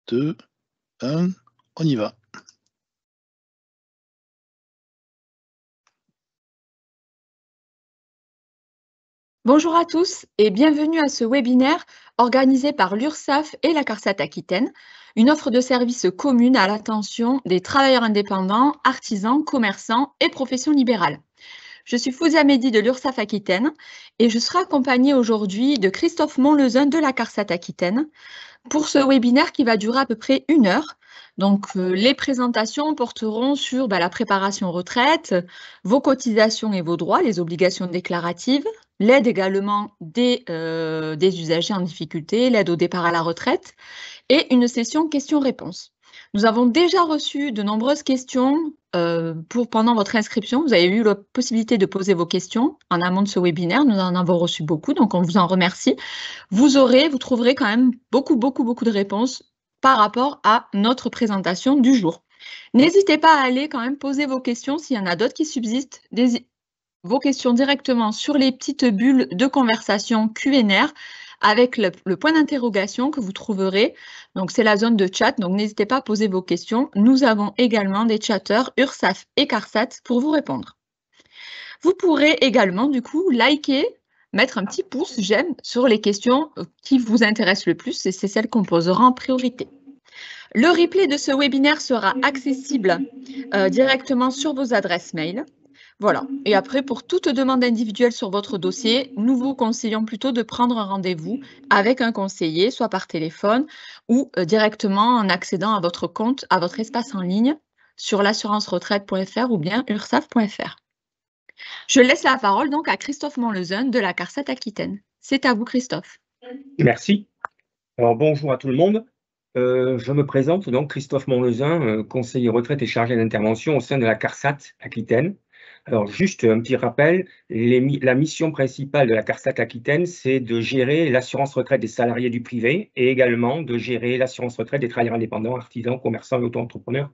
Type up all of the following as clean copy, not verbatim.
2, 1, on y va. Bonjour à tous et bienvenue à ce webinaire organisé par l'URSSAF et la CARSAT Aquitaine, une offre de services commune à l'attention des travailleurs indépendants, artisans, commerçants et professions libérales. Je suis Fouzia Mehdi de l'URSSAF Aquitaine et je serai accompagnée aujourd'hui de Christophe Montlezun de la CARSAT Aquitaine pour ce webinaire qui va durer à peu près 1 heure. Donc, les présentations porteront sur la préparation retraite, vos cotisations et vos droits, les obligations déclaratives, l'aide également des usagers en difficulté, l'aide au départ à la retraite et une session questions-réponses. Nous avons déjà reçu de nombreuses questions pendant votre inscription. Vous avez eu la possibilité de poser vos questions en amont de ce webinaire. Nous en avons reçu beaucoup, donc on vous en remercie. Vous trouverez quand même beaucoup de réponses par rapport à notre présentation du jour. N'hésitez pas à aller quand même poser vos questions s'il y en a d'autres qui subsistent, vos questions directement sur les petites bulles de conversation Q&R avec le point d'interrogation que vous trouverez. Donc, c'est la zone de chat, donc n'hésitez pas à poser vos questions. Nous avons également des chatteurs URSSAF et CARSAT pour vous répondre. Vous pourrez également, du coup, liker, mettre un petit pouce, j'aime, sur les questions qui vous intéressent le plus et c'est celles qu'on posera en priorité. Le replay de ce webinaire sera accessible directement sur vos adresses mail. Voilà. Et après, pour toute demande individuelle sur votre dossier, nous vous conseillons plutôt de prendre un rendez-vous avec un conseiller, soit par téléphone ou directement en accédant à votre compte, à votre espace en ligne sur l'assurance-retraite.fr ou bien ursaf.fr. Je laisse la parole donc à Christophe Montlezun de la CARSAT Aquitaine. C'est à vous, Christophe. Merci. Alors, bonjour à tout le monde. Je me présente donc Christophe Montlezun, conseiller retraite et chargé d'intervention au sein de la CARSAT Aquitaine. Alors, juste un petit rappel, la mission principale de la CARSAT Aquitaine, c'est de gérer l'assurance retraite des salariés du privé et également de gérer l'assurance retraite des travailleurs indépendants, artisans, commerçants et auto-entrepreneurs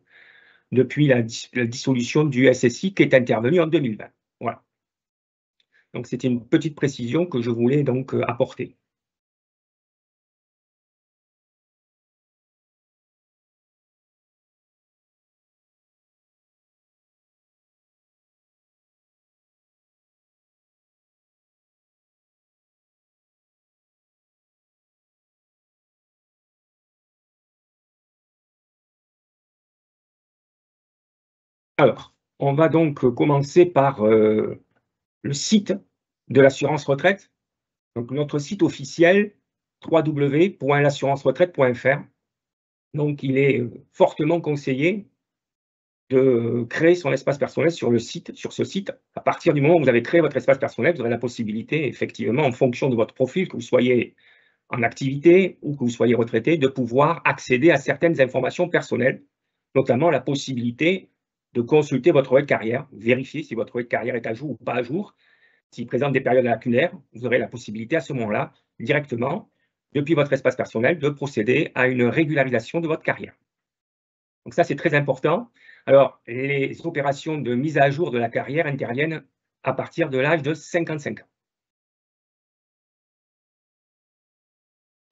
depuis la dissolution du SSI qui est intervenue en 2020. Voilà. Donc, c'était une petite précision que je voulais donc apporter. Alors, on va donc commencer par le site de l'assurance retraite. Donc, notre site officiel, www.l'assurance-retraite.fr. Donc, il est fortement conseillé de créer son espace personnel sur ce site. À partir du moment où vous avez créé votre espace personnel, vous aurez la possibilité, effectivement, en fonction de votre profil, que vous soyez en activité ou que vous soyez retraité, de pouvoir accéder à certaines informations personnelles, notamment la possibilité de consulter votre relevé de carrière, vérifier si votre relevé de carrière est à jour ou pas à jour. S'il présente des périodes lacunaires, vous aurez la possibilité à ce moment-là, directement, depuis votre espace personnel, de procéder à une régularisation de votre carrière. Donc ça, c'est très important. Alors, les opérations de mise à jour de la carrière interviennent à partir de l'âge de 55 ans.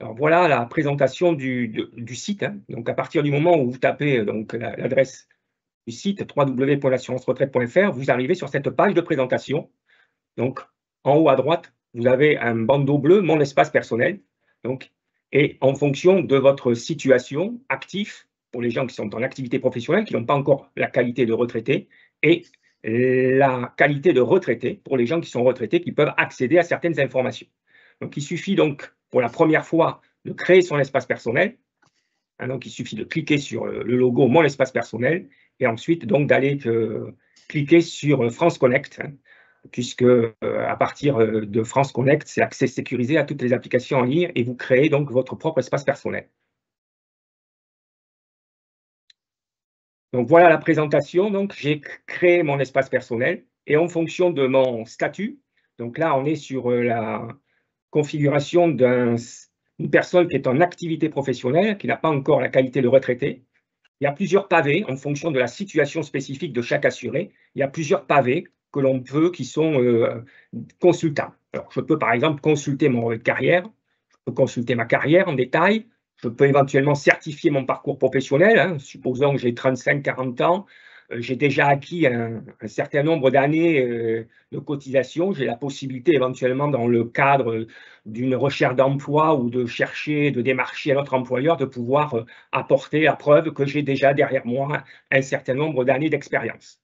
Alors voilà la présentation du site. Donc à partir du moment où vous tapez l'adresse du site www.l'assurance-retraite.fr, vous arrivez sur cette page de présentation. Donc en haut à droite, vous avez un bandeau bleu, mon espace personnel. Donc, et en fonction de votre situation, actif, pour les gens qui sont en activité professionnelle, qui n'ont pas encore la qualité de retraité, et la qualité de retraité pour les gens qui sont retraités, qui peuvent accéder à certaines informations. Donc il suffit donc pour la première fois de créer son espace personnel. Donc, il suffit de cliquer sur le logo Mon espace personnel et ensuite donc d'aller cliquer sur France Connect, puisque à partir de France Connect, c'est accès sécurisé à toutes les applications en ligne et vous créez donc votre propre espace personnel. Donc, voilà la présentation. Donc, j'ai créé mon espace personnel et en fonction de mon statut, donc là, on est sur la configuration d'une personne qui est en activité professionnelle, qui n'a pas encore la qualité de retraité. Il y a plusieurs pavés en fonction de la situation spécifique de chaque assuré. Il y a plusieurs pavés que l'on peut, qui sont consultables. Alors, je peux par exemple consulter mon relevé de carrière, je peux consulter ma carrière en détail, Je peux éventuellement certifier mon parcours professionnel, hein. Supposons que j'ai 35-40 ans, j'ai déjà acquis un certain nombre d'années de cotisation. J'ai la possibilité éventuellement, dans le cadre d'une recherche d'emploi ou de chercher, de démarcher un autre employeur, de pouvoir apporter la preuve que j'ai déjà derrière moi un certain nombre d'années d'expérience.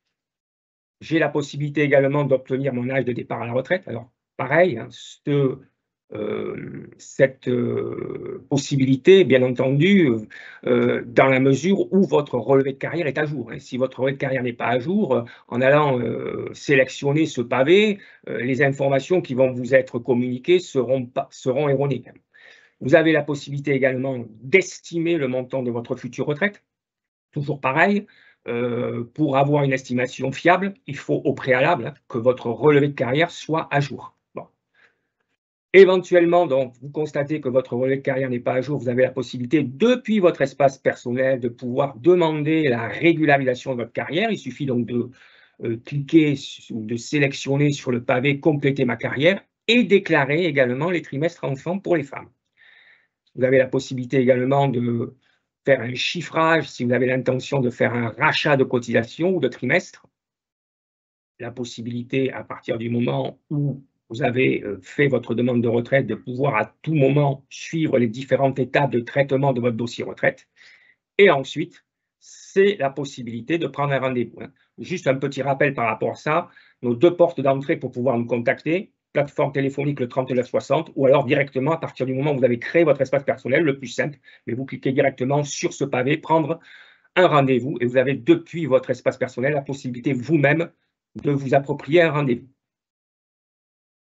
J'ai la possibilité également d'obtenir mon âge de départ à la retraite. Alors, pareil, hein, cette possibilité, bien entendu, dans la mesure où votre relevé de carrière est à jour, hein. Si votre relevé de carrière n'est pas à jour, en allant sélectionner ce pavé, les informations qui vont vous être communiquées seront erronées. Vous avez la possibilité également d'estimer le montant de votre future retraite. Toujours pareil, pour avoir une estimation fiable, il faut au préalable, hein, que votre relevé de carrière soit à jour. Bon. Éventuellement, donc, vous constatez que votre relevé de carrière n'est pas à jour, vous avez la possibilité, depuis votre espace personnel, de pouvoir demander la régularisation de votre carrière. Il suffit donc de cliquer ou de sélectionner sur le pavé « Compléter ma carrière » et déclarer également les trimestres enfants pour les femmes. Vous avez la possibilité également de faire un chiffrage si vous avez l'intention de faire un rachat de cotisation ou de trimestre. La possibilité, à partir du moment où vous avez fait votre demande de retraite, de pouvoir à tout moment suivre les différentes étapes de traitement de votre dossier retraite. Et ensuite, c'est la possibilité de prendre un rendez-vous. Juste un petit rappel par rapport à ça, nos 2 portes d'entrée pour pouvoir nous contacter, plateforme téléphonique le 3960, ou alors directement à partir du moment où vous avez créé votre espace personnel, le plus simple, mais vous cliquez directement sur ce pavé, prendre un rendez-vous, et vous avez depuis votre espace personnel la possibilité vous-même de vous approprier un rendez-vous.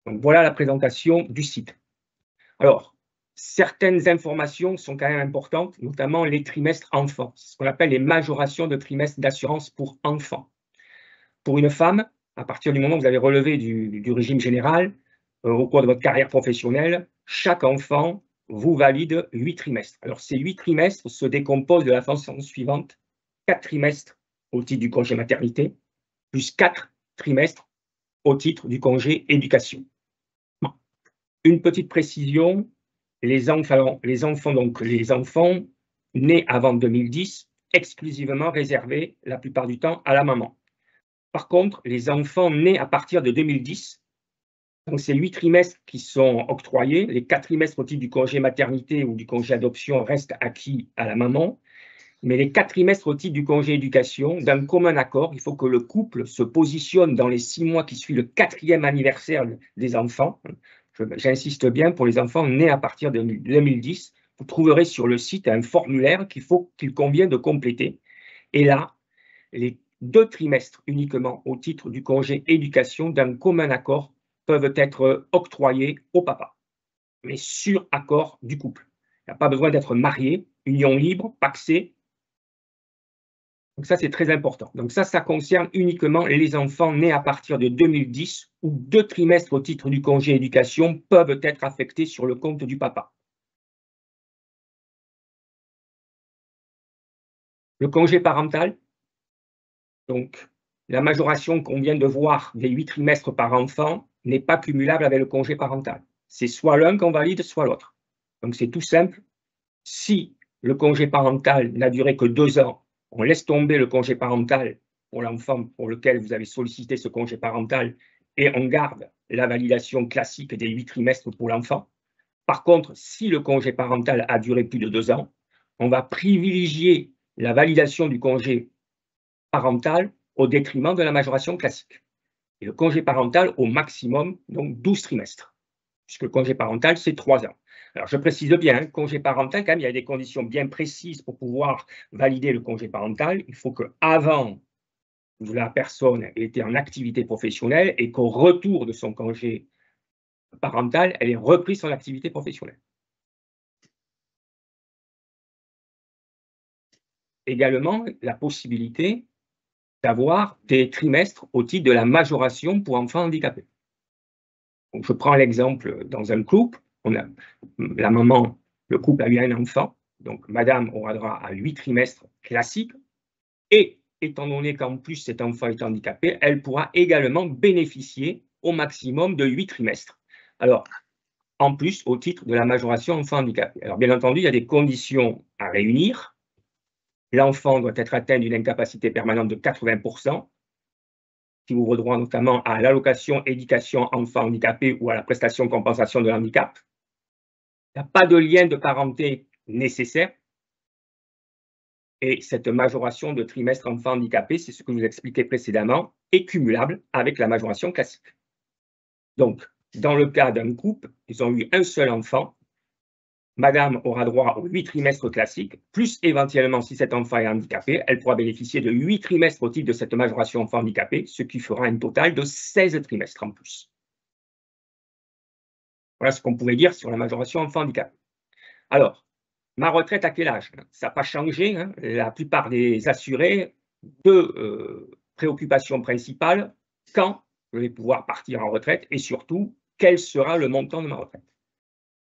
Donc voilà la présentation du site. Alors, certaines informations sont quand même importantes, notamment les trimestres enfants, ce qu'on appelle les majorations de trimestres d'assurance pour enfants. Pour une femme, à partir du moment où vous avez relevé du régime général, au cours de votre carrière professionnelle, chaque enfant vous valide 8 trimestres. Alors, ces 8 trimestres se décomposent de la façon suivante: 4 trimestres au titre du congé maternité, plus 4 trimestres au titre du congé éducation. Bon. Une petite précision, les enfants nés avant 2010, exclusivement réservés la plupart du temps à la maman. Par contre, les enfants nés à partir de 2010, donc ces 8 trimestres qui sont octroyés, les 4 trimestres au titre du congé maternité ou du congé adoption restent acquis à la maman, mais les 4 trimestres au titre du congé éducation, d'un commun accord, il faut que le couple se positionne dans les 6 mois qui suivent le 4e anniversaire des enfants. J'insiste bien, pour les enfants nés à partir de 2010, vous trouverez sur le site un formulaire qu'il convient de compléter. Et là, les 2 trimestres uniquement au titre du congé éducation d'un commun accord peuvent être octroyés au papa, mais sur accord du couple. Il n'y a pas besoin d'être marié, union libre, pacsé. Donc ça, c'est très important. Donc ça concerne uniquement les enfants nés à partir de 2010, où 2 trimestres au titre du congé éducation peuvent être affectés sur le compte du papa. Le congé parental, donc la majoration qu'on vient de voir des 8 trimestres par enfant n'est pas cumulable avec le congé parental. C'est soit l'un qu'on valide, soit l'autre. Donc c'est tout simple. Si le congé parental n'a duré que 2 ans, on laisse tomber le congé parental pour l'enfant pour lequel vous avez sollicité ce congé parental et on garde la validation classique des 8 trimestres pour l'enfant. Par contre, si le congé parental a duré plus de 2 ans, on va privilégier la validation du congé parental au détriment de la majoration classique. Et le congé parental au maximum, donc 12 trimestres, puisque le congé parental, c'est 3 ans. Alors, je précise bien, hein, congé parental, quand même, il y a des conditions bien précises pour pouvoir valider le congé parental. Il faut qu'avant, la personne ait été en activité professionnelle et qu'au retour de son congé parental, elle ait repris son activité professionnelle. Également, la possibilité d'avoir des trimestres au titre de la majoration pour enfants handicapés. Donc, je prends l'exemple dans un couple. La maman, le couple a eu un enfant, donc madame aura droit à 8 trimestres classiques, et étant donné qu'en plus cet enfant est handicapé, elle pourra également bénéficier au maximum de 8 trimestres. Alors, en plus au titre de la majoration enfant handicapé. Alors, bien entendu, il y a des conditions à réunir. L'enfant doit être atteint d'une incapacité permanente de 80%, qui ouvre droit notamment à l'allocation éducation enfant handicapé ou à la prestation compensation de handicap. Il n'y a pas de lien de parenté nécessaire. Et cette majoration de trimestre enfant handicapé, c'est ce que je vous expliquais précédemment, est cumulable avec la majoration classique. Donc, dans le cas d'un couple, ils ont eu un seul enfant, madame aura droit aux 8 trimestres classiques, plus éventuellement, si cet enfant est handicapé, elle pourra bénéficier de 8 trimestres au titre de cette majoration enfant handicapé, ce qui fera un total de 16 trimestres en plus. Voilà ce qu'on pouvait dire sur la majoration enfant handicapé. Alors, ma retraite à quel âge? Ça n'a pas changé. Hein. La plupart des assurés, deux préoccupations principales: quand je vais pouvoir partir en retraite et surtout, quel sera le montant de ma retraite?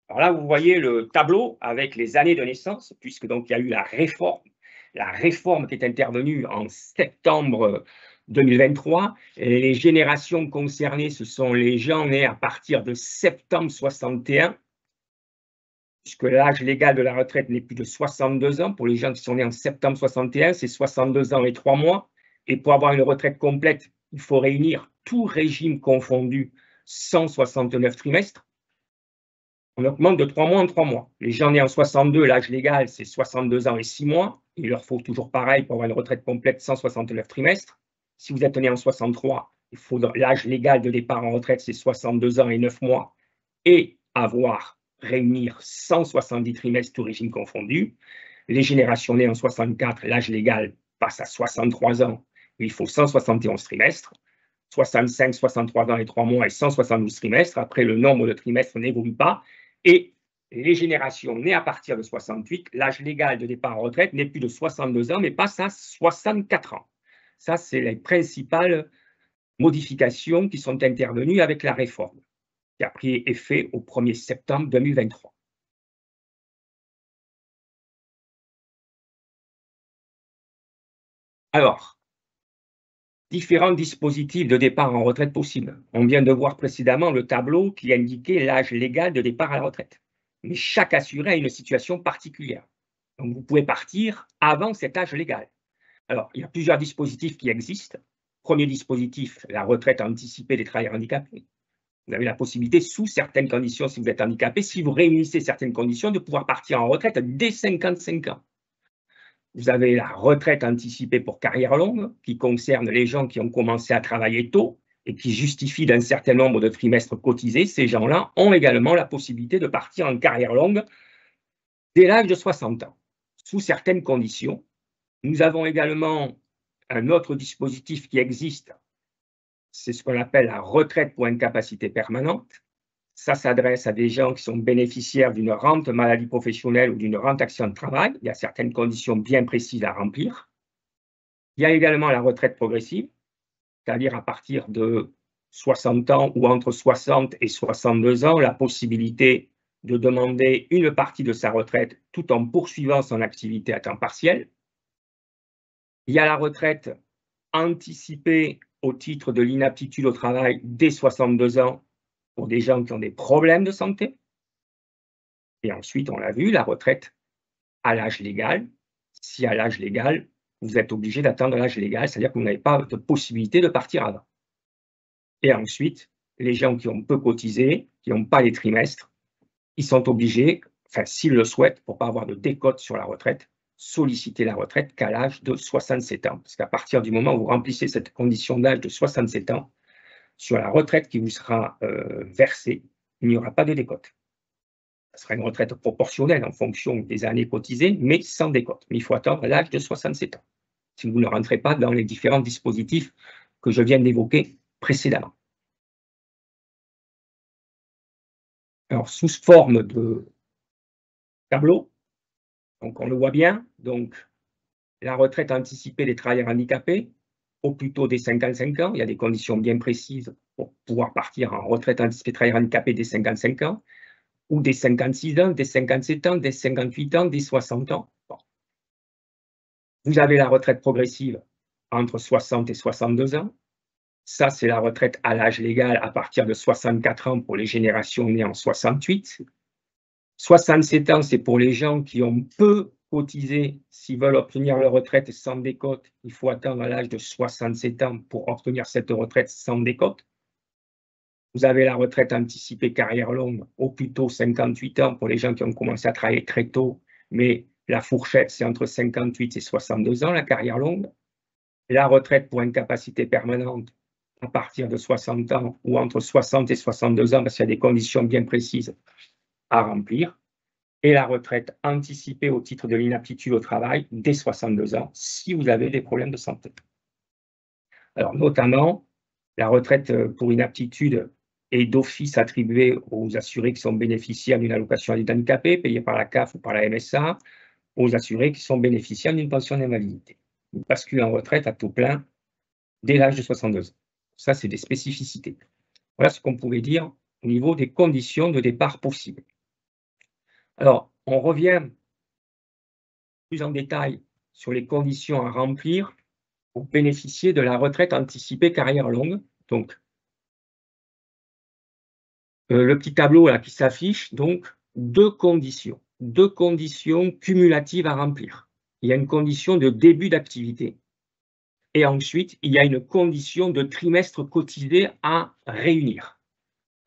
Alors là, vous voyez le tableau avec les années de naissance, puisque donc il y a eu la réforme qui est intervenue en septembre 2023. Et les générations concernées, ce sont les gens nés à partir de septembre 61, puisque l'âge légal de la retraite n'est plus de 62 ans. Pour les gens qui sont nés en septembre 61, c'est 62 ans et 3 mois. Et pour avoir une retraite complète, il faut réunir tout régime confondu 169 trimestres. On augmente de 3 mois en 3 mois. Les gens nés en 62, l'âge légal, c'est 62 ans et 6 mois. Il leur faut toujours pareil pour avoir une retraite complète, 169 trimestres. Si vous êtes né en 63, l'âge légal de départ en retraite, c'est 62 ans et 9 mois. Et réunir 170 trimestres, tout régime confondu. Les générations nées en 64, l'âge légal passe à 63 ans. Il faut 171 trimestres. 65, 63 ans et 3 mois et 172 trimestres. Après, le nombre de trimestres n'évolue pas. Et les générations nées à partir de 68, l'âge légal de départ en retraite n'est plus de 62 ans, mais passe à 64 ans. Ça, c'est les principales modifications qui sont intervenues avec la réforme, qui a pris effet au 1er septembre 2023. Alors, différents dispositifs de départ en retraite possibles. On vient de voir précédemment le tableau qui indiquait l'âge légal de départ à la retraite. Mais chaque assuré a une situation particulière. Donc, vous pouvez partir avant cet âge légal. Alors, il y a plusieurs dispositifs qui existent. Premier dispositif, la retraite anticipée des travailleurs handicapés. Vous avez la possibilité, sous certaines conditions, si vous êtes handicapé, si vous réunissez certaines conditions, de pouvoir partir en retraite dès 55 ans. Vous avez la retraite anticipée pour carrière longue, qui concerne les gens qui ont commencé à travailler tôt et qui justifient d'un certain nombre de trimestres cotisés. Ces gens-là ont également la possibilité de partir en carrière longue dès l'âge de 60 ans, sous certaines conditions. Nous avons également un autre dispositif qui existe, c'est ce qu'on appelle la retraite pour incapacité permanente. Ça s'adresse à des gens qui sont bénéficiaires d'une rente maladie professionnelle ou d'une rente accident de travail. Il y a certaines conditions bien précises à remplir. Il y a également la retraite progressive, c'est-à-dire à partir de 60 ans ou entre 60 et 62 ans, la possibilité de demander une partie de sa retraite tout en poursuivant son activité à temps partiel. Il y a la retraite anticipée au titre de l'inaptitude au travail dès 62 ans pour des gens qui ont des problèmes de santé. Et ensuite, on l'a vu, la retraite à l'âge légal. Si à l'âge légal, vous êtes obligé d'attendre l'âge légal, c'est-à-dire que vous n'avez pas de possibilité de partir avant. Et ensuite, les gens qui ont peu cotisé, qui n'ont pas les trimestres, ils sont obligés, enfin s'ils le souhaitent, pour ne pas avoir de décote sur la retraite, solliciter la retraite qu'à l'âge de 67 ans. Parce qu'à partir du moment où vous remplissez cette condition d'âge de 67 ans, sur la retraite qui vous sera versée, il n'y aura pas de décote. Ce sera une retraite proportionnelle en fonction des années cotisées, mais sans décote. Mais il faut attendre l'âge de 67 ans, si vous ne rentrez pas dans les différents dispositifs que je viens d'évoquer précédemment. Alors, sous forme de tableau, donc on le voit bien, donc la retraite anticipée des travailleurs handicapés, au plus tôt dès 55 ans, il y a des conditions bien précises pour pouvoir partir en retraite anticipée des travailleurs handicapés dès 55 ans, ou dès 56 ans, dès 57 ans, dès 58 ans, dès 60 ans. Bon. Vous avez la retraite progressive entre 60 et 62 ans. Ça, c'est la retraite à l'âge légal à partir de 64 ans pour les générations nées en 68. 67 ans, c'est pour les gens qui ont peu cotisé. S'ils veulent obtenir leur retraite sans décote, il faut attendre l'âge de 67 ans pour obtenir cette retraite sans décote. Vous avez la retraite anticipée carrière longue, au plus tôt 58 ans pour les gens qui ont commencé à travailler très tôt, mais la fourchette, c'est entre 58 et 62 ans, la carrière longue. La retraite pour incapacité permanente à partir de 60 ans ou entre 60 et 62 ans, parce qu'il y a des conditions bien précises à remplir. Et la retraite anticipée au titre de l'inaptitude au travail dès 62 ans, si vous avez des problèmes de santé. Alors, notamment, la retraite pour inaptitude est d'office attribuée aux assurés qui sont bénéficiaires d'une allocation aide handicapé payée par la CAF ou par la MSA, aux assurés qui sont bénéficiaires d'une pension d'invalidité. Ils basculent en retraite à taux plein dès l'âge de 62 ans. Ça, c'est des spécificités. Voilà ce qu'on pouvait dire au niveau des conditions de départ possibles. Alors, on revient plus en détail sur les conditions à remplir pour bénéficier de la retraite anticipée carrière longue. Donc, le petit tableau là qui s'affiche, donc deux conditions cumulatives à remplir. Il y a une condition de début d'activité et ensuite il y a une condition de trimestre cotisé à réunir.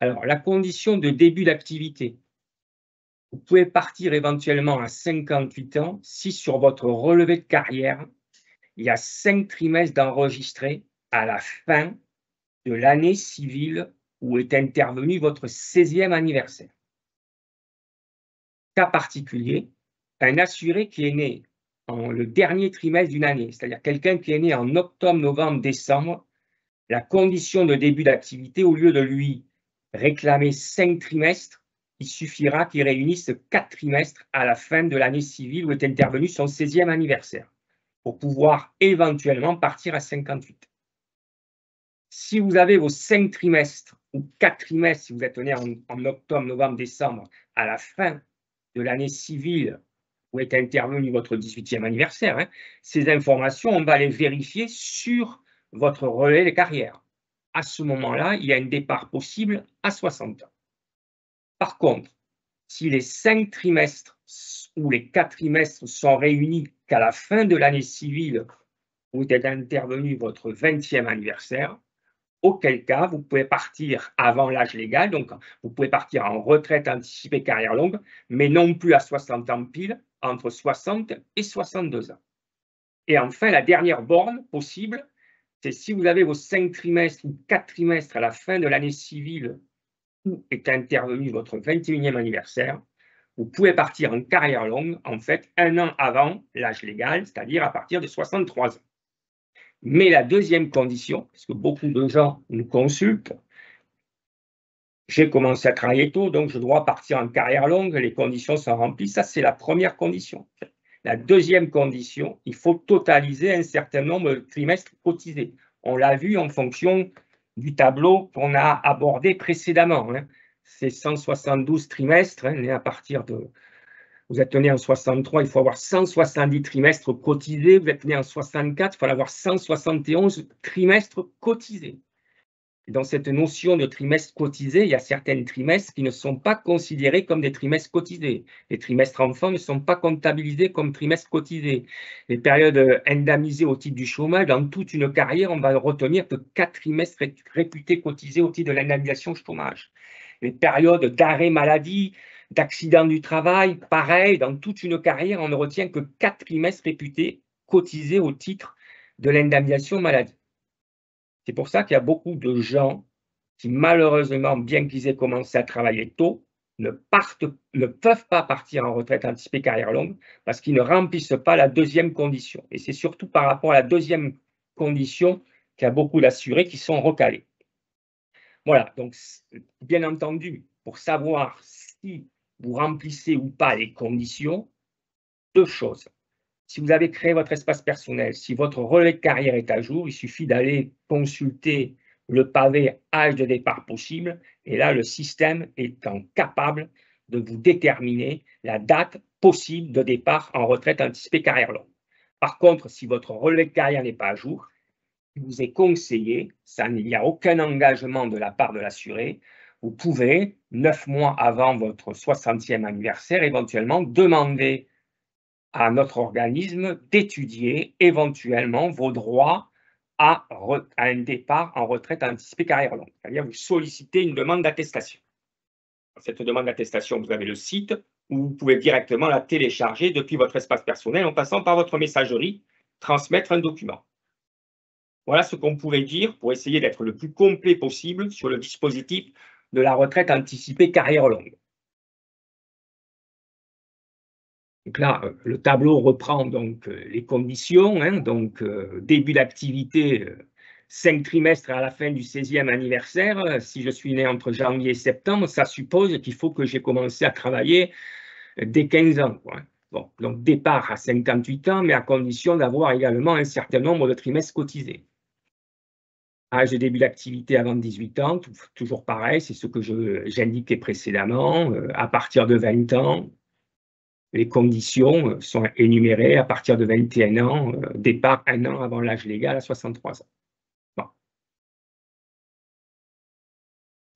Alors, la condition de début d'activité, vous pouvez partir éventuellement à 58 ans si sur votre relevé de carrière, il y a 5 trimestres d'enregistrés à la fin de l'année civile où est intervenu votre 16e anniversaire. Cas particulier, un assuré qui est né en le dernier trimestre d'une année, c'est-à-dire quelqu'un qui est né en octobre, novembre, décembre, la condition de début d'activité, au lieu de lui réclamer 5 trimestres, il suffira qu'il réunisse 4 trimestres à la fin de l'année civile où est intervenu son 16e anniversaire, pour pouvoir éventuellement partir à 58. Si vous avez vos 5 trimestres ou 4 trimestres, si vous êtes né en octobre, novembre, décembre, à la fin de l'année civile où est intervenu votre 18e anniversaire, ces informations, on va les vérifier sur votre relais de carrière. À ce moment-là, il y a un départ possible à 60 ans. Par contre, si les 5 trimestres ou les 4 trimestres sont réunis qu'à la fin de l'année civile où est intervenu votre 20e anniversaire, auquel cas, vous pouvez partir avant l'âge légal, donc vous pouvez partir en retraite anticipée carrière longue, mais non plus à 60 ans pile, entre 60 et 62 ans. Et enfin, la dernière borne possible, c'est si vous avez vos 5 trimestres ou 4 trimestres à la fin de l'année civile où est intervenu votre 21e anniversaire, vous pouvez partir en carrière longue, en fait, 1 an avant l'âge légal, c'est-à-dire à partir de 63 ans. Mais la deuxième condition, parce que beaucoup de gens nous consultent, j'ai commencé à travailler tôt, donc je dois partir en carrière longue, les conditions sont remplies. Ça, c'est la première condition. La deuxième condition, il faut totaliser un certain nombre de trimestres cotisés. On l'a vu en fonction du tableau qu'on a abordé précédemment. C'est 172 trimestres, à partir de... Vous êtes né en 63, il faut avoir 170 trimestres cotisés. Vous êtes né en 64, il faut avoir 171 trimestres cotisés. Et dans cette notion de trimestre cotisé, il y a certains trimestres qui ne sont pas considérés comme des trimestres cotisés. Les trimestres enfants ne sont pas comptabilisés comme trimestres cotisés. Les périodes indemnisées au titre du chômage, dans toute une carrière, on va retenir que 4 trimestres réputés cotisés au titre de l'indemnisation chômage. Les périodes d'arrêt maladie, d'accident du travail, pareil, dans toute une carrière, on ne retient que 4 trimestres réputés cotisés au titre de l'indemnisation maladie. C'est pour ça qu'il y a beaucoup de gens qui, malheureusement, bien qu'ils aient commencé à travailler tôt, ne peuvent pas partir en retraite anticipée carrière longue parce qu'ils ne remplissent pas la deuxième condition. Et c'est surtout par rapport à la deuxième condition qu'il y a beaucoup d'assurés qui sont recalés. Voilà, donc bien entendu, pour savoir si vous remplissez ou pas les conditions, deux choses. Si vous avez créé votre espace personnel, si votre relevé de carrière est à jour, il suffit d'aller consulter le pavé âge de départ possible. Et là, le système étant capable de vous déterminer la date possible de départ en retraite anticipée carrière longue. Par contre, si votre relevé de carrière n'est pas à jour, il vous est conseillé, il n'y a aucun engagement de la part de l'assuré, vous pouvez, 9 mois avant votre 60e anniversaire, éventuellement demander à notre organisme d'étudier éventuellement vos droits à un départ en retraite anticipée carrière longue. C'est-à-dire vous sollicitez une demande d'attestation. Dans cette demande d'attestation, vous avez le site où vous pouvez directement la télécharger depuis votre espace personnel en passant par votre messagerie, transmettre un document. Voilà ce qu'on pourrait dire pour essayer d'être le plus complet possible sur le dispositif de la retraite anticipée carrière longue. Donc là, le tableau reprend donc les conditions, hein, donc début d'activité, 5 trimestres à la fin du 16e anniversaire. Si je suis né entre janvier et septembre, ça suppose qu'il faut que j'ai commencé à travailler dès 15 ans, quoi. Bon, donc départ à 58 ans, mais à condition d'avoir également un certain nombre de trimestres cotisés. Âge de début d'activité avant 18 ans, toujours pareil, c'est ce que j'indiquais précédemment, à partir de 20 ans. Les conditions sont énumérées à partir de 21 ans, départ 1 an avant l'âge légal à 63 ans. Bon.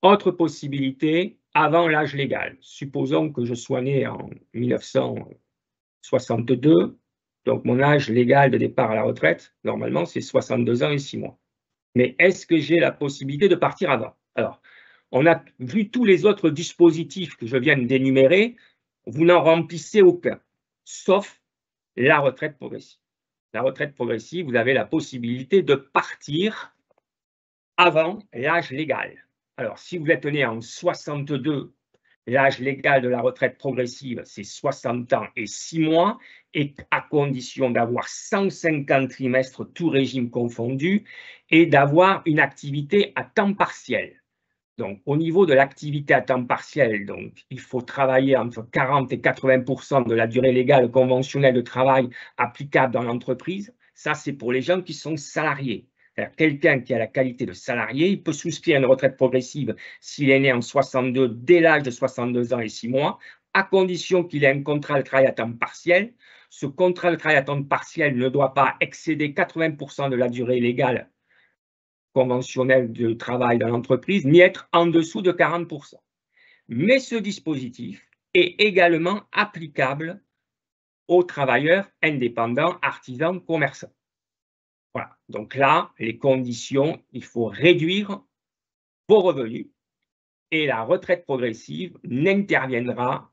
Autre possibilité, avant l'âge légal. Supposons que je sois né en 1962, donc mon âge légal de départ à la retraite, normalement, c'est 62 ans et 6 mois. Mais est-ce que j'ai la possibilité de partir avant? Alors, on a vu tous les autres dispositifs que je viens d'énumérer, vous n'en remplissez aucun, sauf la retraite progressive. La retraite progressive, vous avez la possibilité de partir avant l'âge légal. Alors, si vous êtes né en 62, l'âge légal de la retraite progressive, c'est 60 ans et 6 mois, et à condition d'avoir 150 trimestres, tout régime confondu, et d'avoir une activité à temps partiel. Donc, au niveau de l'activité à temps partiel, donc, il faut travailler entre 40 et 80% de la durée légale conventionnelle de travail applicable dans l'entreprise. Ça, c'est pour les gens qui sont salariés. Quelqu'un qui a la qualité de salarié, il peut souscrire à une retraite progressive s'il est né en 62, dès l'âge de 62 ans et 6 mois, à condition qu'il ait un contrat de travail à temps partiel. Ce contrat de travail à temps partiel ne doit pas excéder 80% de la durée légale conventionnelle de travail dans l'entreprise, ni être en dessous de 40%. Mais ce dispositif est également applicable aux travailleurs indépendants, artisans, commerçants. Voilà. Donc là, les conditions, il faut réduire vos revenus et la retraite progressive n'interviendra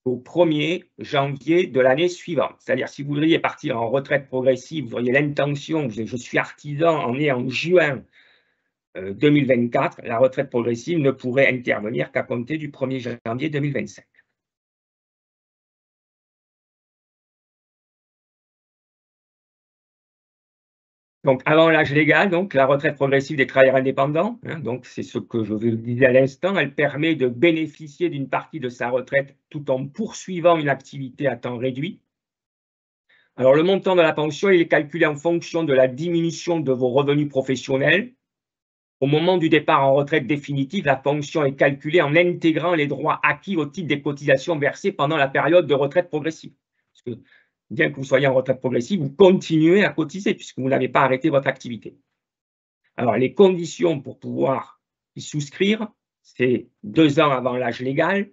au 1er janvier de l'année suivante. C'est-à-dire, si vous voudriez partir en retraite progressive, vous auriez l'intention, je suis artisan, né en juin 2024, la retraite progressive ne pourrait intervenir qu'à compter du 1er janvier 2025. Donc, avant l'âge légal, donc, la retraite progressive des travailleurs indépendants, hein, donc c'est ce que je vous disais à l'instant, elle permet de bénéficier d'une partie de sa retraite tout en poursuivant une activité à temps réduit. Alors, le montant de la pension, il est calculé en fonction de la diminution de vos revenus professionnels. Au moment du départ en retraite définitive, la pension est calculée en intégrant les droits acquis au titre des cotisations versées pendant la période de retraite progressive. Parce que, bien que vous soyez en retraite progressive, vous continuez à cotiser puisque vous n'avez pas arrêté votre activité. Alors, les conditions pour pouvoir y souscrire, c'est 2 ans avant l'âge légal,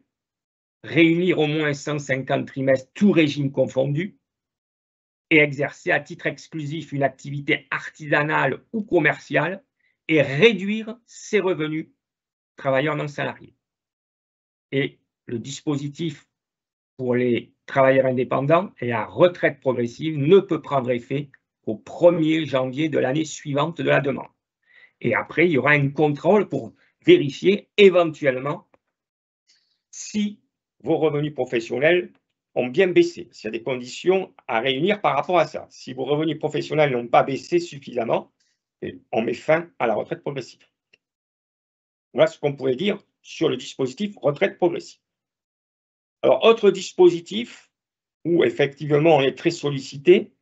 réunir au moins 150 trimestres, tout régime confondu, et exercer à titre exclusif une activité artisanale ou commerciale et réduire ses revenus travailleurs non salariés. Et le dispositif pour les travailleurs indépendants et la retraite progressive ne peut prendre effet qu'au 1er janvier de l'année suivante de la demande. Et après, il y aura un contrôle pour vérifier éventuellement si vos revenus professionnels ont bien baissé, s'il y a des conditions à réunir par rapport à ça. Si vos revenus professionnels n'ont pas baissé suffisamment, on met fin à la retraite progressive. Voilà ce qu'on pourrait dire sur le dispositif retraite progressive. Alors, autre dispositif où effectivement on est très sollicité,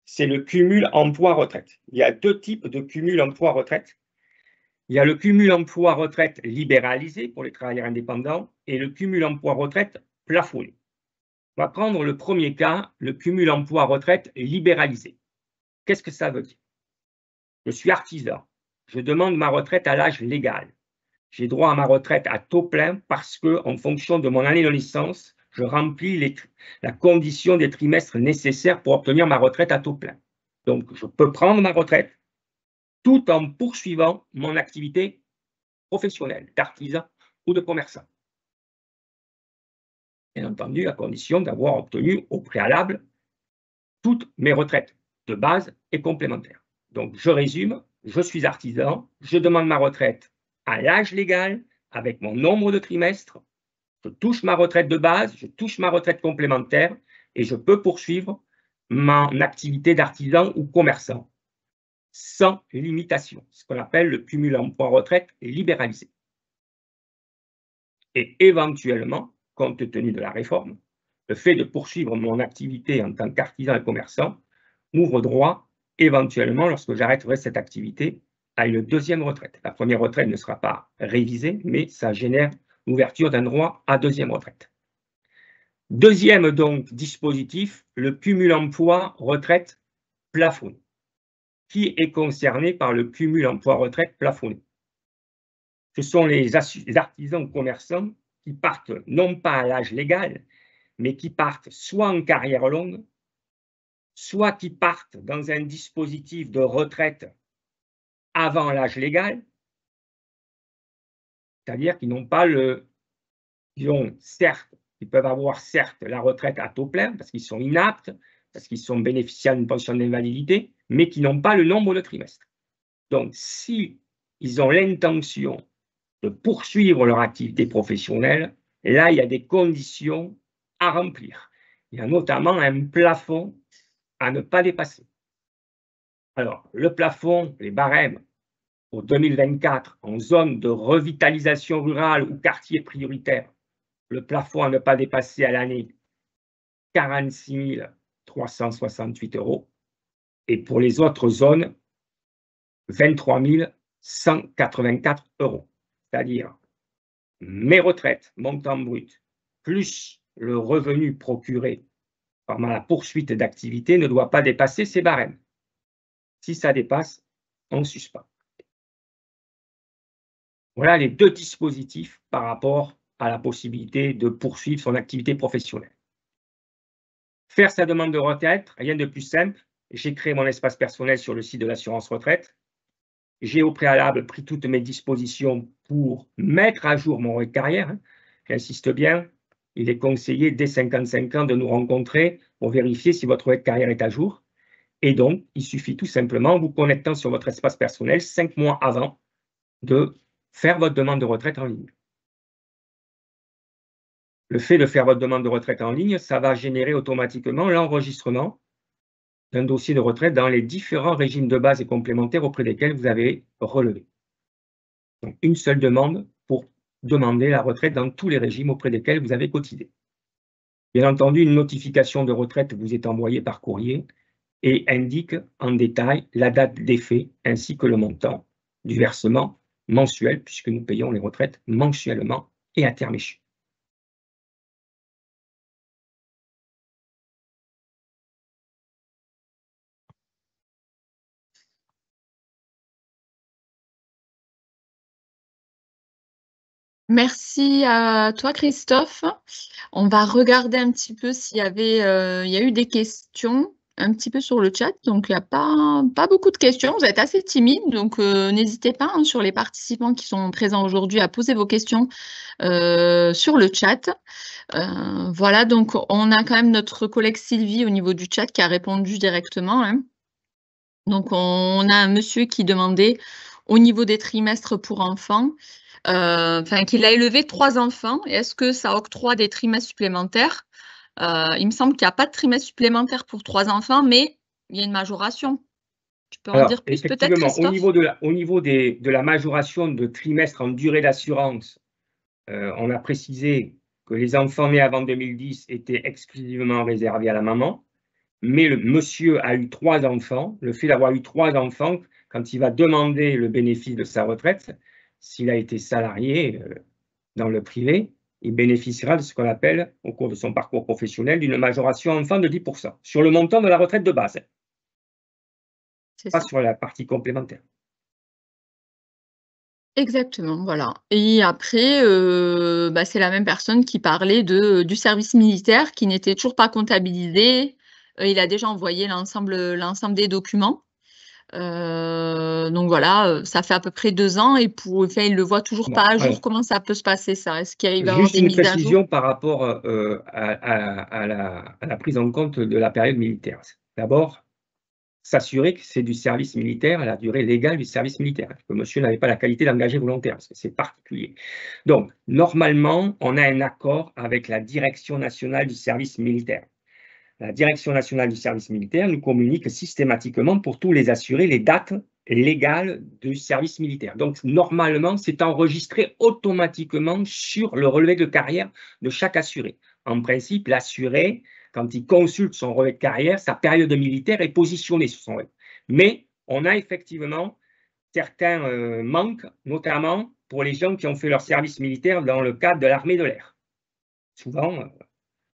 c'est le cumul emploi-retraite. Il y a 2 types de cumul emploi-retraite. Il y a le cumul emploi-retraite libéralisé pour les travailleurs indépendants et le cumul emploi-retraite plafonné. On va prendre le premier cas, le cumul emploi-retraite libéralisé. Qu'est-ce que ça veut dire? Je suis artisan. Je demande ma retraite à l'âge légal. J'ai droit à ma retraite à taux plein parce que, en fonction de mon année de naissance, je remplis la condition des trimestres nécessaires pour obtenir ma retraite à taux plein. Donc, je peux prendre ma retraite tout en poursuivant mon activité professionnelle, d'artisan ou de commerçant. Bien entendu, à condition d'avoir obtenu au préalable toutes mes retraites de base et complémentaires. Donc, je résume, je suis artisan, je demande ma retraite à l'âge légal, avec mon nombre de trimestres, je touche ma retraite de base, je touche ma retraite complémentaire et je peux poursuivre mon activité d'artisan ou commerçant sans limitation, ce qu'on appelle le cumul emploi-retraite libéralisé. Et éventuellement, compte tenu de la réforme, le fait de poursuivre mon activité en tant qu'artisan et commerçant m'ouvre droit, éventuellement, lorsque j'arrêterai cette activité, à une deuxième retraite. La première retraite ne sera pas révisée, mais ça génère l'ouverture d'un droit à deuxième retraite. Deuxième donc dispositif, le cumul emploi-retraite plafonné. Qui est concerné par le cumul emploi-retraite plafonné? Ce sont les artisans ou commerçants qui partent non pas à l'âge légal, mais qui partent soit en carrière longue, soit qui partent dans un dispositif de retraite avant l'âge légal, c'est-à-dire qu'ils n'ont pas ils peuvent avoir certes la retraite à taux plein parce qu'ils sont inaptes, parce qu'ils sont bénéficiaires d'une pension d'invalidité, mais qui n'ont pas le nombre de trimestres. Donc, si ils ont l'intention de poursuivre leur activité professionnelle, là, il y a des conditions à remplir. Il y a notamment un plafond à ne pas dépasser. Alors, le plafond, les barèmes pour 2024 en zone de revitalisation rurale ou quartier prioritaire, le plafond à ne pas dépasser à l'année 46 368 €. Et pour les autres zones, 23 184 €. C'est-à-dire mes retraites, montant brut, plus le revenu procuré par la poursuite d'activité ne doit pas dépasser ces barèmes. Si ça dépasse, on suspend. Voilà les deux dispositifs par rapport à la possibilité de poursuivre son activité professionnelle. Faire sa demande de retraite, rien de plus simple. J'ai créé mon espace personnel sur le site de l'assurance retraite. J'ai au préalable pris toutes mes dispositions pour mettre à jour mon carrière. J'insiste bien, il est conseillé dès 55 ans de nous rencontrer pour vérifier si votre carrière est à jour. Et donc, il suffit tout simplement, en vous connectant sur votre espace personnel 5 mois avant de faire votre demande de retraite en ligne. Le fait de faire votre demande de retraite en ligne, ça va générer automatiquement l'enregistrement d'un dossier de retraite dans les différents régimes de base et complémentaires auprès desquels vous avez relevé. Donc, une seule demande pour demander la retraite dans tous les régimes auprès desquels vous avez cotisé. Bien entendu, une notification de retraite vous est envoyée par courrier et indique en détail la date d'effet ainsi que le montant du versement mensuel, puisque nous payons les retraites mensuellement et à terme échu. Merci à toi, Christophe. On va regarder un petit peu s'il y avait, il y a eu des questions un petit peu sur le chat. Donc, il n'y a pas beaucoup de questions. Vous êtes assez timide, donc n'hésitez pas hein, sur les participants qui sont présents aujourd'hui à poser vos questions sur le chat. Voilà, donc on a quand même notre collègue Sylvie au niveau du chat qui a répondu directement. Hein. Donc, on a un monsieur qui demandait au niveau des trimestres pour enfants, qu'il a élevé 3 enfants. Est-ce que ça octroie des trimestres supplémentaires? Il me semble qu'il n'y a pas de trimestre supplémentaire pour 3 enfants, mais il y a une majoration. Tu peux en dire plus peut-être, Christophe? Au niveau de la majoration de trimestres en durée d'assurance, on a précisé que les enfants nés avant 2010 étaient exclusivement réservés à la maman, mais le monsieur a eu 3 enfants. Le fait d'avoir eu 3 enfants, quand il va demander le bénéfice de sa retraite, s'il a été salarié dans le privé, il bénéficiera de ce qu'on appelle, au cours de son parcours professionnel, d'une majoration enfant de 10% sur le montant de la retraite de base. c'est pas ça. sur la partie complémentaire. Exactement, voilà. Et après, c'est la même personne qui parlait du service militaire qui n'était toujours pas comptabilisé. Il a déjà envoyé l'ensemble des documents. Donc voilà, ça fait à peu près 2 ans et enfin, il le voit toujours Bon, pas à jour. alors, Comment ça peut se passer ça? Est-ce qu'il va y avoir juste des une mises à jour? précision par rapport à la prise en compte de la période militaire. D'abord, s'assurer que c'est du service militaire, la durée légale du service militaire, que monsieur n'avait pas la qualité d'engagé volontaire, parce que c'est particulier. Donc, normalement, on a un accord avec la Direction nationale du service militaire. La Direction nationale du service militaire nous communique systématiquement pour tous les assurés les dates légales du service militaire. Donc, normalement, c'est enregistré automatiquement sur le relevé de carrière de chaque assuré. En principe, l'assuré, quand il consulte son relevé de carrière, sa période militaire est positionnée sur son relevé. Mais on a effectivement certains manques, notamment pour les gens qui ont fait leur service militaire dans le cadre de l'armée de l'air. Souvent,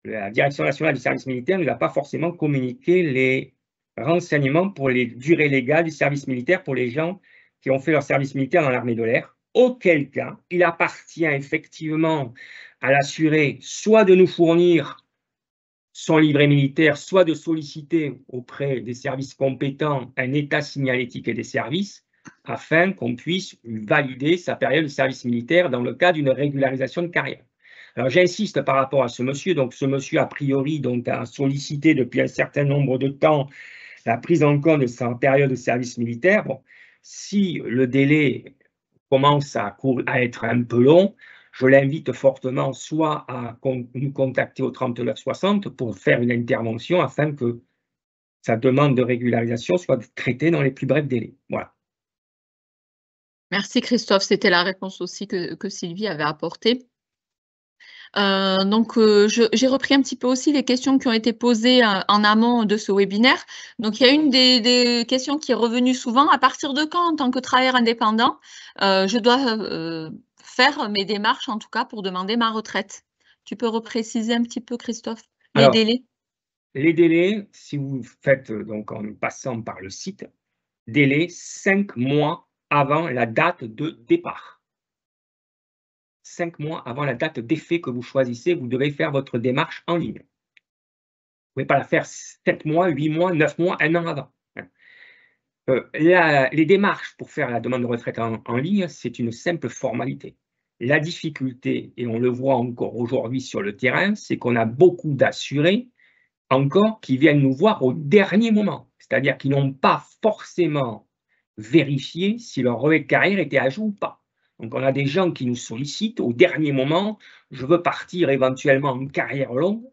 la Direction nationale du service militaire ne va pas forcément communiquer les renseignements pour les durées légales du service militaire pour les gens qui ont fait leur service militaire dans l'armée de l'air, auquel cas il appartient effectivement à l'assuré soit de nous fournir son livret militaire, soit de solliciter auprès des services compétents un état signalétique et des services afin qu'on puisse valider sa période de service militaire dans le cas d'une régularisation de carrière. Alors j'insiste par rapport à ce monsieur. Donc ce monsieur a priori donc a sollicité depuis un certain nombre de temps la prise en compte de sa période de service militaire. Bon, si le délai commence à être un peu long, je l'invite fortement soit à nous contacter au 3960 pour faire une intervention afin que sa demande de régularisation soit traitée dans les plus brefs délais. Voilà. Merci Christophe, c'était la réponse aussi que Sylvie avait apportée. Donc, j'ai repris un petit peu aussi les questions qui ont été posées en amont de ce webinaire. Donc, il y a une des questions qui est revenue souvent. À partir de quand, en tant que travailleur indépendant, je dois faire mes démarches, en tout cas, pour demander ma retraite? Tu peux repréciser un petit peu, Christophe, les Alors, délais? les délais, si vous faites donc en passant par le site, délai 5 mois avant la date de départ. 5 mois avant la date d'effet que vous choisissez, vous devez faire votre démarche en ligne. Vous ne pouvez pas la faire 7 mois, 8 mois, 9 mois, 1 an avant. Les démarches pour faire la demande de retraite en ligne, c'est une simple formalité. La difficulté, et on le voit encore aujourd'hui sur le terrain, c'est qu'on a beaucoup d'assurés encore qui viennent nous voir au dernier moment, c'est-à-dire qu'ils n'ont pas forcément vérifié si leur relevé de carrière était à jour ou pas. Donc on a des gens qui nous sollicitent au dernier moment, je veux partir éventuellement en carrière longue.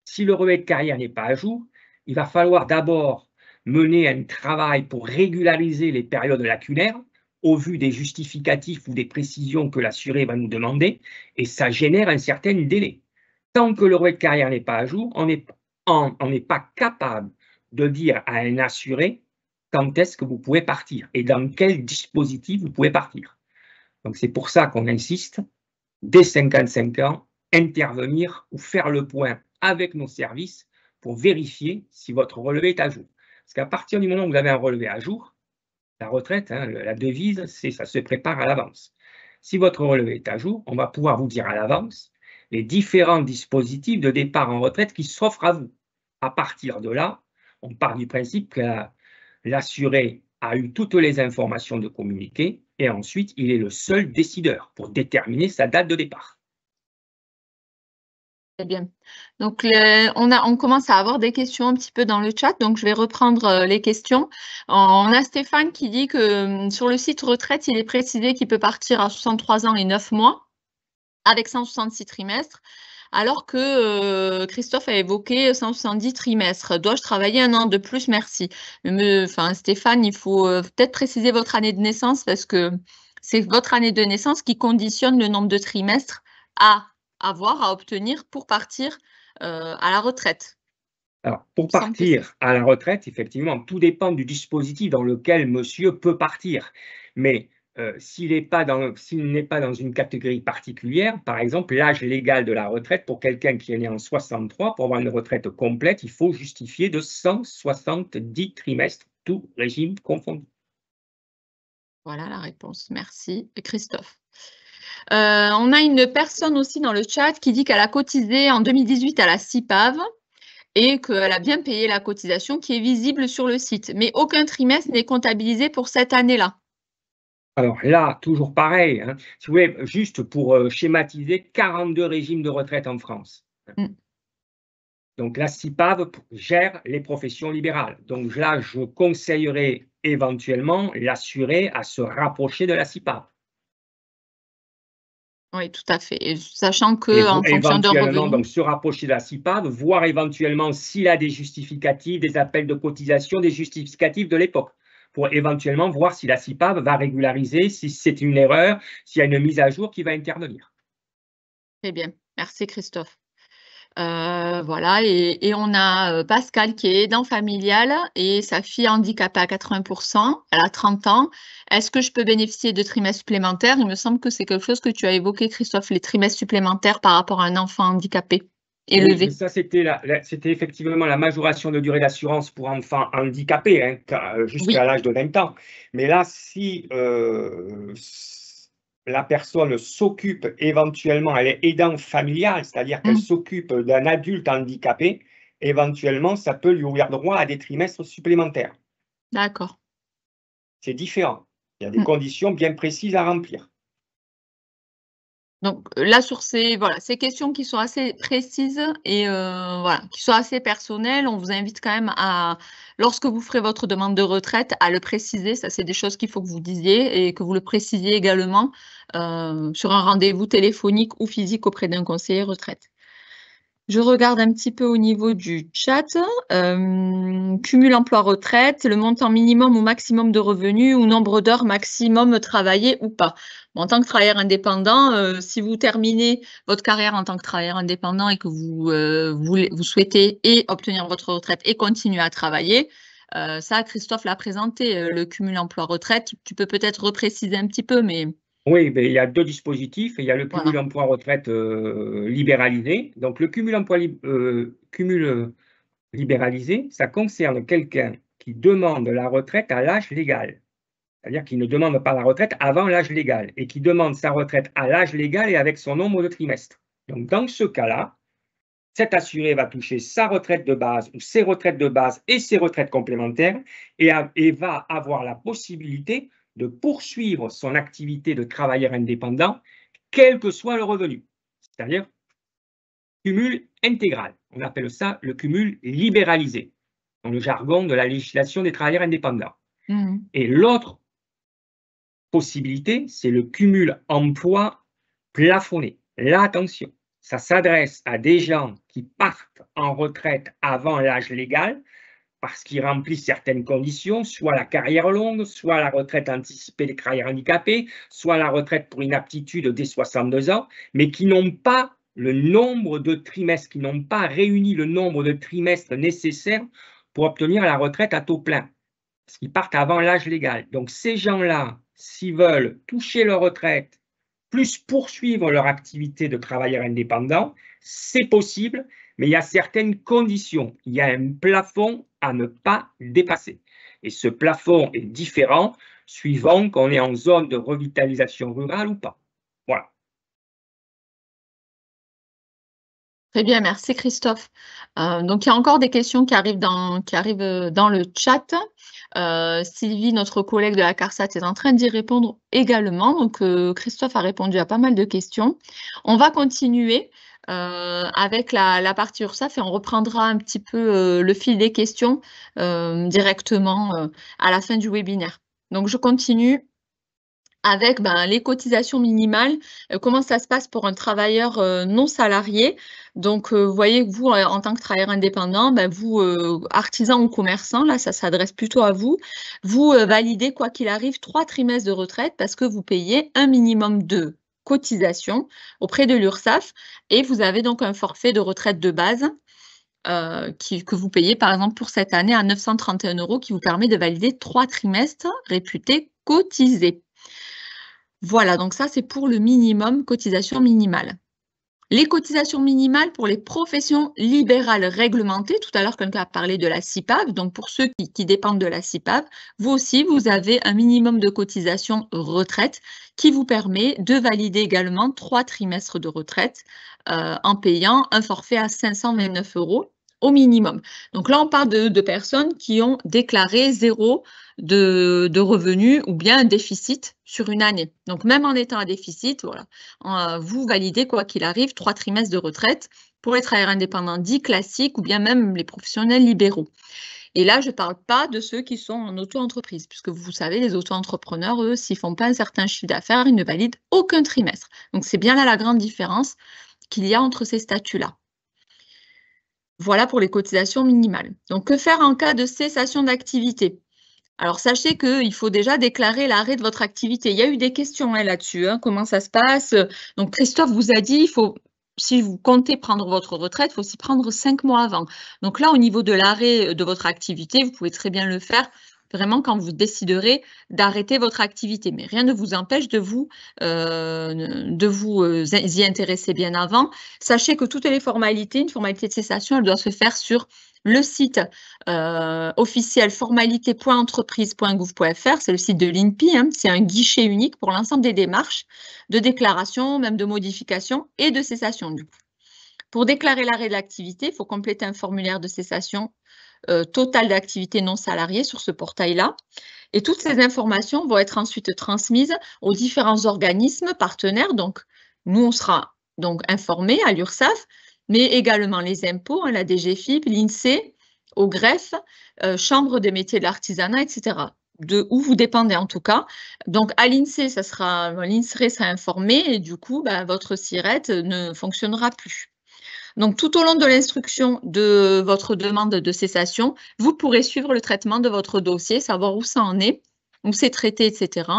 Si le relevé de carrière n'est pas à jour, il va falloir d'abord mener un travail pour régulariser les périodes lacunaires au vu des justificatifs ou des précisions que l'assuré va nous demander, et ça génère un certain délai. Tant que le relevé de carrière n'est pas à jour, on n'est pas capable de dire à un assuré quand est-ce que vous pouvez partir et dans quel dispositif vous pouvez partir. Donc c'est pour ça qu'on insiste, dès 55 ans, intervenir ou faire le point avec nos services pour vérifier si votre relevé est à jour. Parce qu'à partir du moment où vous avez un relevé à jour, la retraite, la devise, c'est ça se prépare à l'avance. Si votre relevé est à jour, on va pouvoir vous dire à l'avance les différents dispositifs de départ en retraite qui s'offrent à vous. À partir de là, on part du principe que l'assuré a eu toutes les informations de communiquer et ensuite, il est le seul décideur pour déterminer sa date de départ. Très bien. Donc, on commence à avoir des questions un petit peu dans le chat, donc je vais reprendre les questions. On a Stéphane qui dit que sur le site retraite, il est précisé qu'il peut partir à 63 ans et 9 mois avec 166 trimestres, alors que Christophe a évoqué 170 trimestres. Dois-je travailler 1 an de plus? Merci. Enfin, Stéphane, il faut peut-être préciser votre année de naissance parce que c'est votre année de naissance qui conditionne le nombre de trimestres à obtenir pour partir à la retraite. Alors, pour partir à la retraite, effectivement, tout dépend du dispositif dans lequel monsieur peut partir. Mais s'il n'est pas dans une catégorie particulière, par exemple, l'âge légal de la retraite, pour quelqu'un qui est né en 63, pour avoir une retraite complète, il faut justifier de 170 trimestres tout régime confondu. Voilà la réponse. Merci, Christophe. On a une personne aussi dans le chat qui dit qu'elle a cotisé en 2018 à la CIPAV et qu'elle a bien payé la cotisation qui est visible sur le site. Mais aucun trimestre n'est comptabilisé pour cette année-là. Alors là, toujours pareil, hein, si vous voulez, juste pour schématiser, 42 régimes de retraite en France. Donc la CIPAV gère les professions libérales. Donc là, je conseillerais éventuellement l'assuré à se rapprocher de la CIPAV. Oui, tout à fait. Et sachant qu'en fonction de revenus, donc se rapprocher de la CIPAV, voir éventuellement s'il a des justificatifs, des appels de cotisation, des justificatifs de l'époque, pour éventuellement voir si la CIPAV va régulariser, si c'est une erreur, s'il y a une mise à jour qui va intervenir. Très bien. Merci Christophe. Voilà, et on a Pascal qui est aidant familial et sa fille handicapée à 80%, elle a 30 ans. Est-ce que je peux bénéficier de trimestres supplémentaires? Il me semble que c'est quelque chose que tu as évoqué, Christophe, les trimestres supplémentaires par rapport à un enfant handicapé élevé. Oui, ça, c'était effectivement la majoration de durée d'assurance pour enfants handicapés, hein, jusqu'à l'âge de 20 ans. Mais là, si la personne s'occupe éventuellement, elle est aidant familial, c'est-à-dire qu'elle s'occupe d'un adulte handicapé, éventuellement, ça peut lui ouvrir droit à des trimestres supplémentaires. D'accord. C'est différent. Il y a des conditions bien précises à remplir. Donc là, sur ces questions qui sont assez précises et voilà, qui sont assez personnelles, on vous invite quand même à, lorsque vous ferez votre demande de retraite, à le préciser. Ça, c'est des choses qu'il faut que vous disiez et que vous le précisiez également sur un rendez-vous téléphonique ou physique auprès d'un conseiller retraite. Je regarde un petit peu au niveau du chat. Cumul emploi-retraite, le montant minimum ou maximum de revenus ou nombre d'heures maximum travaillées ou pas. Bon, en tant que travailleur indépendant, si vous terminez votre carrière en tant que travailleur indépendant et que vous souhaitez obtenir votre retraite et continuer à travailler, ça, Christophe l'a présenté, le cumul emploi-retraite. Tu peux peut-être repréciser un petit peu, mais… Oui, mais il y a deux dispositifs. Il y a le cumul emploi-retraite libéralisé. Donc, le cumul libéralisé, ça concerne quelqu'un qui demande la retraite à l'âge légal. C'est-à-dire qu'il ne demande pas la retraite avant l'âge légal et qui demande sa retraite à l'âge légal et avec son nombre de trimestres. Donc, dans ce cas-là, cet assuré va toucher sa retraite de base ou ses retraites de base et ses retraites complémentaires et va avoir la possibilité de poursuivre son activité de travailleur indépendant, quel que soit le revenu. C'est-à-dire cumul intégral. On appelle ça le cumul libéralisé, dans le jargon de la législation des travailleurs indépendants. Et l'autre possibilité, c'est le cumul emploi plafonné. Là, attention, ça s'adresse à des gens qui partent en retraite avant l'âge légal parce qu'ils remplissent certaines conditions, soit la carrière longue, soit la retraite anticipée des travailleurs handicapés, soit la retraite pour inaptitude dès 62 ans, mais qui n'ont pas le nombre de trimestres, qui n'ont pas réuni le nombre de trimestres nécessaires pour obtenir la retraite à taux plein, parce qu'ils partent avant l'âge légal. Donc ces gens-là, s'ils veulent toucher leur retraite, plus poursuivre leur activité de travailleur indépendant, c'est possible, mais il y a certaines conditions. Il y a un plafond à ne pas dépasser. Et ce plafond est différent suivant qu'on est en zone de revitalisation rurale ou pas. Voilà. Très bien, merci Christophe. Donc, il y a encore des questions qui arrivent dans le chat. Sylvie, notre collègue de la CARSAT, est en train d'y répondre également. Donc, Christophe a répondu à pas mal de questions. On va continuer avec la partie URSSAF et on reprendra un petit peu le fil des questions directement à la fin du webinaire. Donc, je continue avec les cotisations minimales. Comment ça se passe pour un travailleur non salarié? Donc, vous voyez que vous, en tant que travailleur indépendant, vous, artisan ou commerçant, là, ça s'adresse plutôt à vous. Vous validez, quoi qu'il arrive, 3 trimestres de retraite parce que vous payez un minimum de cotisation auprès de l'URSSAF et vous avez donc un forfait de retraite de base que vous payez, par exemple, pour cette année à 931 € qui vous permet de valider 3 trimestres réputés cotisés. Voilà, donc ça, c'est pour le minimum, cotisation minimale. Les cotisations minimales pour les professions libérales réglementées. Tout à l'heure, quelqu'un a parlé de la CIPAV. Donc, pour ceux qui dépendent de la CIPAV, vous aussi, vous avez un minimum de cotisation retraite qui vous permet de valider également 3 trimestres de retraite en payant un forfait à 529 € au minimum. Donc là, on parle de personnes qui ont déclaré 0 de revenus ou bien un déficit sur une année. Donc, même en étant à déficit, voilà, vous validez, quoi qu'il arrive, 3 trimestres de retraite pour les travailleurs indépendants dits classiques ou bien même les professionnels libéraux. Et là, je ne parle pas de ceux qui sont en auto-entreprise, puisque vous savez, les auto-entrepreneurs, eux, s'ils ne font pas un certain chiffre d'affaires, ils ne valident aucun trimestre. Donc, c'est bien là la grande différence qu'il y a entre ces statuts-là. Voilà pour les cotisations minimales. Donc, que faire en cas de cessation d'activité? Alors, sachez qu'il faut déjà déclarer l'arrêt de votre activité. Il y a eu des questions là-dessus, comment ça se passe? Donc, Christophe vous a dit, si vous comptez prendre votre retraite, il faut s'y prendre 5 mois avant. Donc là, au niveau de l'arrêt de votre activité, vous pouvez très bien le faire vraiment quand vous déciderez d'arrêter votre activité. Mais rien ne vous empêche de vous y intéresser bien avant. Sachez que toutes les formalités, une formalité de cessation, elle doit se faire sur le site officiel formalité.entreprise.gouv.fr, c'est le site de l'INPI, c'est un guichet unique pour l'ensemble des démarches de déclaration, même de modification et de cessation du coup. Pour déclarer l'arrêt de l'activité, il faut compléter un formulaire de cessation totale d'activité non salariée sur ce portail-là. Et toutes ces informations vont être ensuite transmises aux différents organismes partenaires. Donc, nous, on sera donc informés à l'URSSAF, mais également les impôts, la DGFiP, l'INSEE, au greffe, chambre des métiers de l'artisanat, etc. De où vous dépendez en tout cas. Donc, à l'INSEE, l'INSEE sera informé et du coup, votre SIRET ne fonctionnera plus. Donc, tout au long de l'instruction de votre demande de cessation, vous pourrez suivre le traitement de votre dossier, savoir où ça en est, où c'est traité, etc.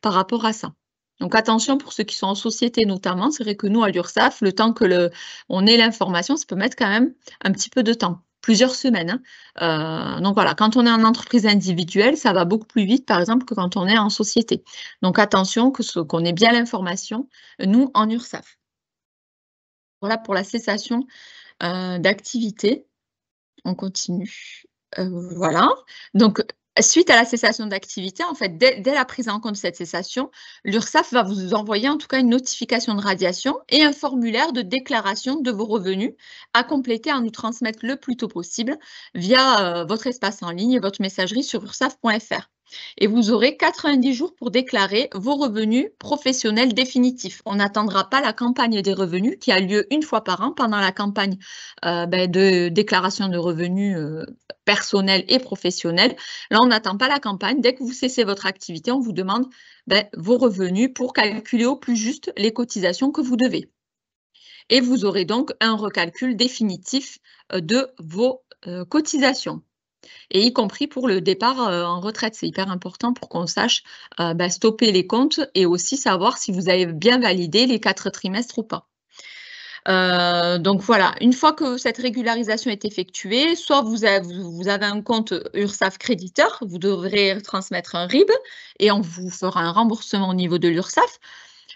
par rapport à ça. Donc, attention pour ceux qui sont en société notamment, c'est vrai que nous, à l'URSSAF, le temps que on ait l'information, ça peut mettre quand même un petit peu de temps, plusieurs semaines. Donc, voilà, quand on est en entreprise individuelle, ça va beaucoup plus vite, par exemple, que quand on est en société. Donc, attention qu'on ait bien l'information, nous, en URSSAF. Voilà pour la cessation d'activité. On continue. Voilà. Donc, suite à la cessation d'activité, en fait, dès la prise en compte de cette cessation, l'URSSAF va vous envoyer en tout cas une notification de radiation et un formulaire de déclaration de vos revenus à compléter, à nous transmettre le plus tôt possible via votre espace en ligne et votre messagerie sur ursaf.fr. Et vous aurez 90 jours pour déclarer vos revenus professionnels définitifs. On n'attendra pas la campagne des revenus qui a lieu une fois par an pendant la campagne de déclaration de revenus personnels et professionnels. Là, on n'attend pas la campagne. Dès que vous cessez votre activité, on vous demande vos revenus pour calculer au plus juste les cotisations que vous devez. Et vous aurez donc un recalcul définitif de vos cotisations. Et y compris pour le départ en retraite. C'est hyper important pour qu'on sache stopper les comptes et aussi savoir si vous avez bien validé les 4 trimestres ou pas. Donc voilà, une fois que cette régularisation est effectuée, soit vous avez un compte URSSAF créditeur, vous devrez transmettre un RIB et on vous fera un remboursement au niveau de l'URSSAF.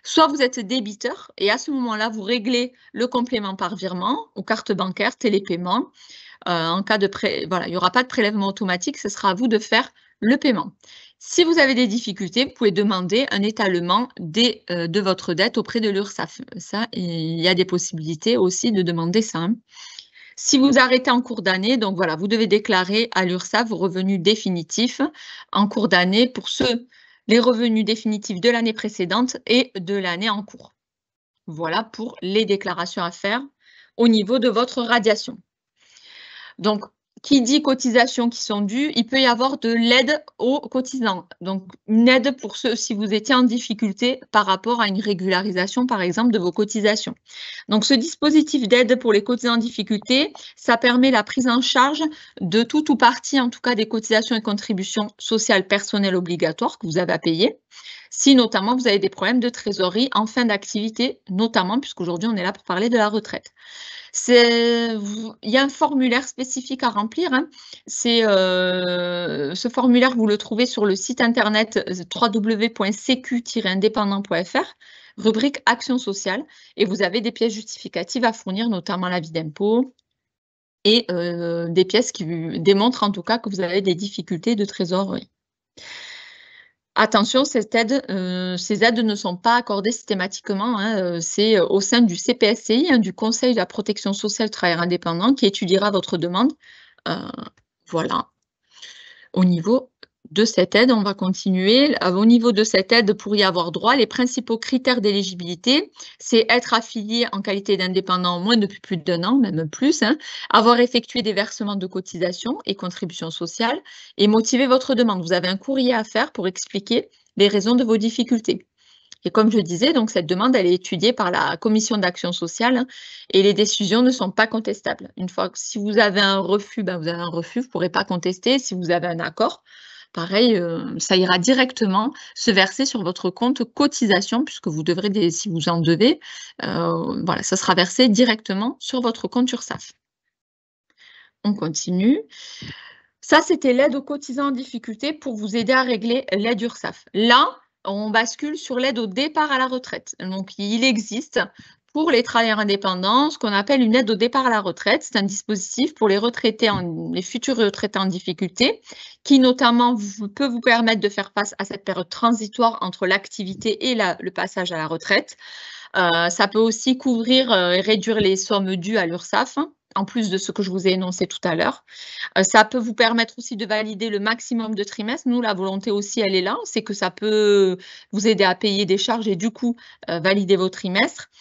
Soit vous êtes débiteur et à ce moment-là, vous réglez le complément par virement ou carte bancaire, télépaiement. En cas de il n'y aura pas de prélèvement automatique, ce sera à vous de faire le paiement. Si vous avez des difficultés, vous pouvez demander un étalement de votre dette auprès de l'URSSAF. Ça, il y a des possibilités aussi de demander ça. Si vous arrêtez en cours d'année, donc voilà, vous devez déclarer à l'URSSAF vos revenus définitifs en cours d'année pour les revenus définitifs de l'année précédente et de l'année en cours. Voilà pour les déclarations à faire au niveau de votre radiation. Donc, qui dit cotisations qui sont dues, il peut y avoir de l'aide aux cotisants. Donc, une aide pour ceux, si vous étiez en difficulté par rapport à une régularisation, par exemple, de vos cotisations. Donc, ce dispositif d'aide pour les cotisants en difficulté, ça permet la prise en charge de tout ou partie, en tout cas, des cotisations et contributions sociales personnelles obligatoires que vous avez à payer. Si notamment vous avez des problèmes de trésorerie en fin d'activité, notamment, puisqu'aujourd'hui on est là pour parler de la retraite. Il y a un formulaire spécifique à remplir. Ce formulaire, vous le trouvez sur le site internet www.secu-indépendant.fr. rubrique Action sociale, et vous avez des pièces justificatives à fournir, notamment l'avis d'impôt et des pièces qui démontrent en tout cas que vous avez des difficultés de trésorerie. Attention, ces aides ne sont pas accordées systématiquement, hein, c'est au sein du CPSCI, hein, du Conseil de la protection sociale travailleurs indépendants, qui étudiera votre demande. Voilà. Au niveau de cette aide, on va continuer. Au niveau de cette aide, pour y avoir droit, les principaux critères d'éligibilité, c'est être affilié en qualité d'indépendant au moins depuis plus d'1 an, même plus, hein, avoir effectué des versements de cotisations et contributions sociales et motiver votre demande. Vous avez un courrier à faire pour expliquer les raisons de vos difficultés. Et comme je disais, donc cette demande, elle est étudiée par la commission d'action sociale, hein, et les décisions ne sont pas contestables. Une fois que si vous avez un refus, ben vous avez un refus, vous ne pourrez pas contester. Si vous avez un accord, pareil, ça ira directement se verser sur votre compte cotisation, puisque vous devrez, si vous en devez, voilà, ça sera versé directement sur votre compte URSSAF. On continue. Ça, c'était l'aide aux cotisants en difficulté pour vous aider à régler l'aide URSSAF. Là, on bascule sur l'aide au départ à la retraite. Donc, il existe pour les travailleurs indépendants ce qu'on appelle une aide au départ à la retraite. C'est un dispositif pour les retraités, les futurs retraités en difficulté, qui notamment peut vous permettre de faire face à cette période transitoire entre l'activité et le passage à la retraite. Ça peut aussi couvrir et réduire les sommes dues à l'URSSAF, hein, en plus de ce que je vous ai énoncé tout à l'heure. Ça peut vous permettre aussi de valider le maximum de trimestres. Nous, la volonté aussi, elle est là, c'est que ça peut vous aider à payer des charges et du coup, valider vos trimestres.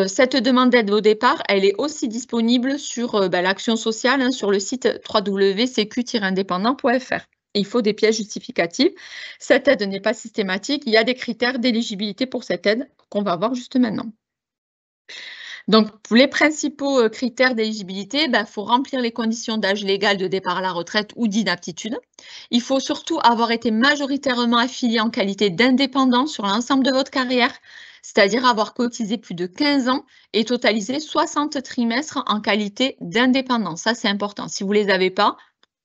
Cette demande d'aide au départ, elle est aussi disponible sur l'action sociale, hein, sur le site www.sécu-indépendant.fr. Il faut des pièces justificatives. Cette aide n'est pas systématique. Il y a des critères d'éligibilité pour cette aide qu'on va voir juste maintenant. Donc, pour les principaux critères d'éligibilité, il faut remplir les conditions d'âge légal de départ à la retraite ou d'inaptitude. Il faut surtout avoir été majoritairement affilié en qualité d'indépendant sur l'ensemble de votre carrière, c'est-à-dire avoir cotisé plus de 15 ans et totalisé 60 trimestres en qualité d'indépendant. Ça, c'est important. Si vous ne les avez pas,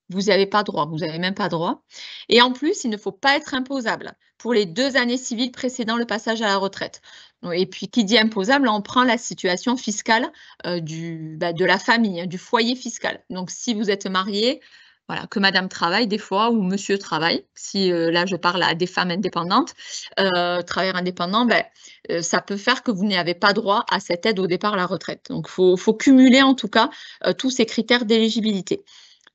vous n'y avez pas droit, vous n'avez même pas droit. Et en plus, il ne faut pas être imposable pour les 2 années civiles précédant le passage à la retraite. Et puis, qui dit imposable, on prend la situation fiscale de la famille, hein, du foyer fiscal. Donc, si vous êtes marié, voilà, que madame travaille des fois ou monsieur travaille, si là je parle à des femmes indépendantes, travailleurs indépendants, ça peut faire que vous n'avez pas droit à cette aide au départ à la retraite. Donc, il faut cumuler en tout cas tous ces critères d'éligibilité.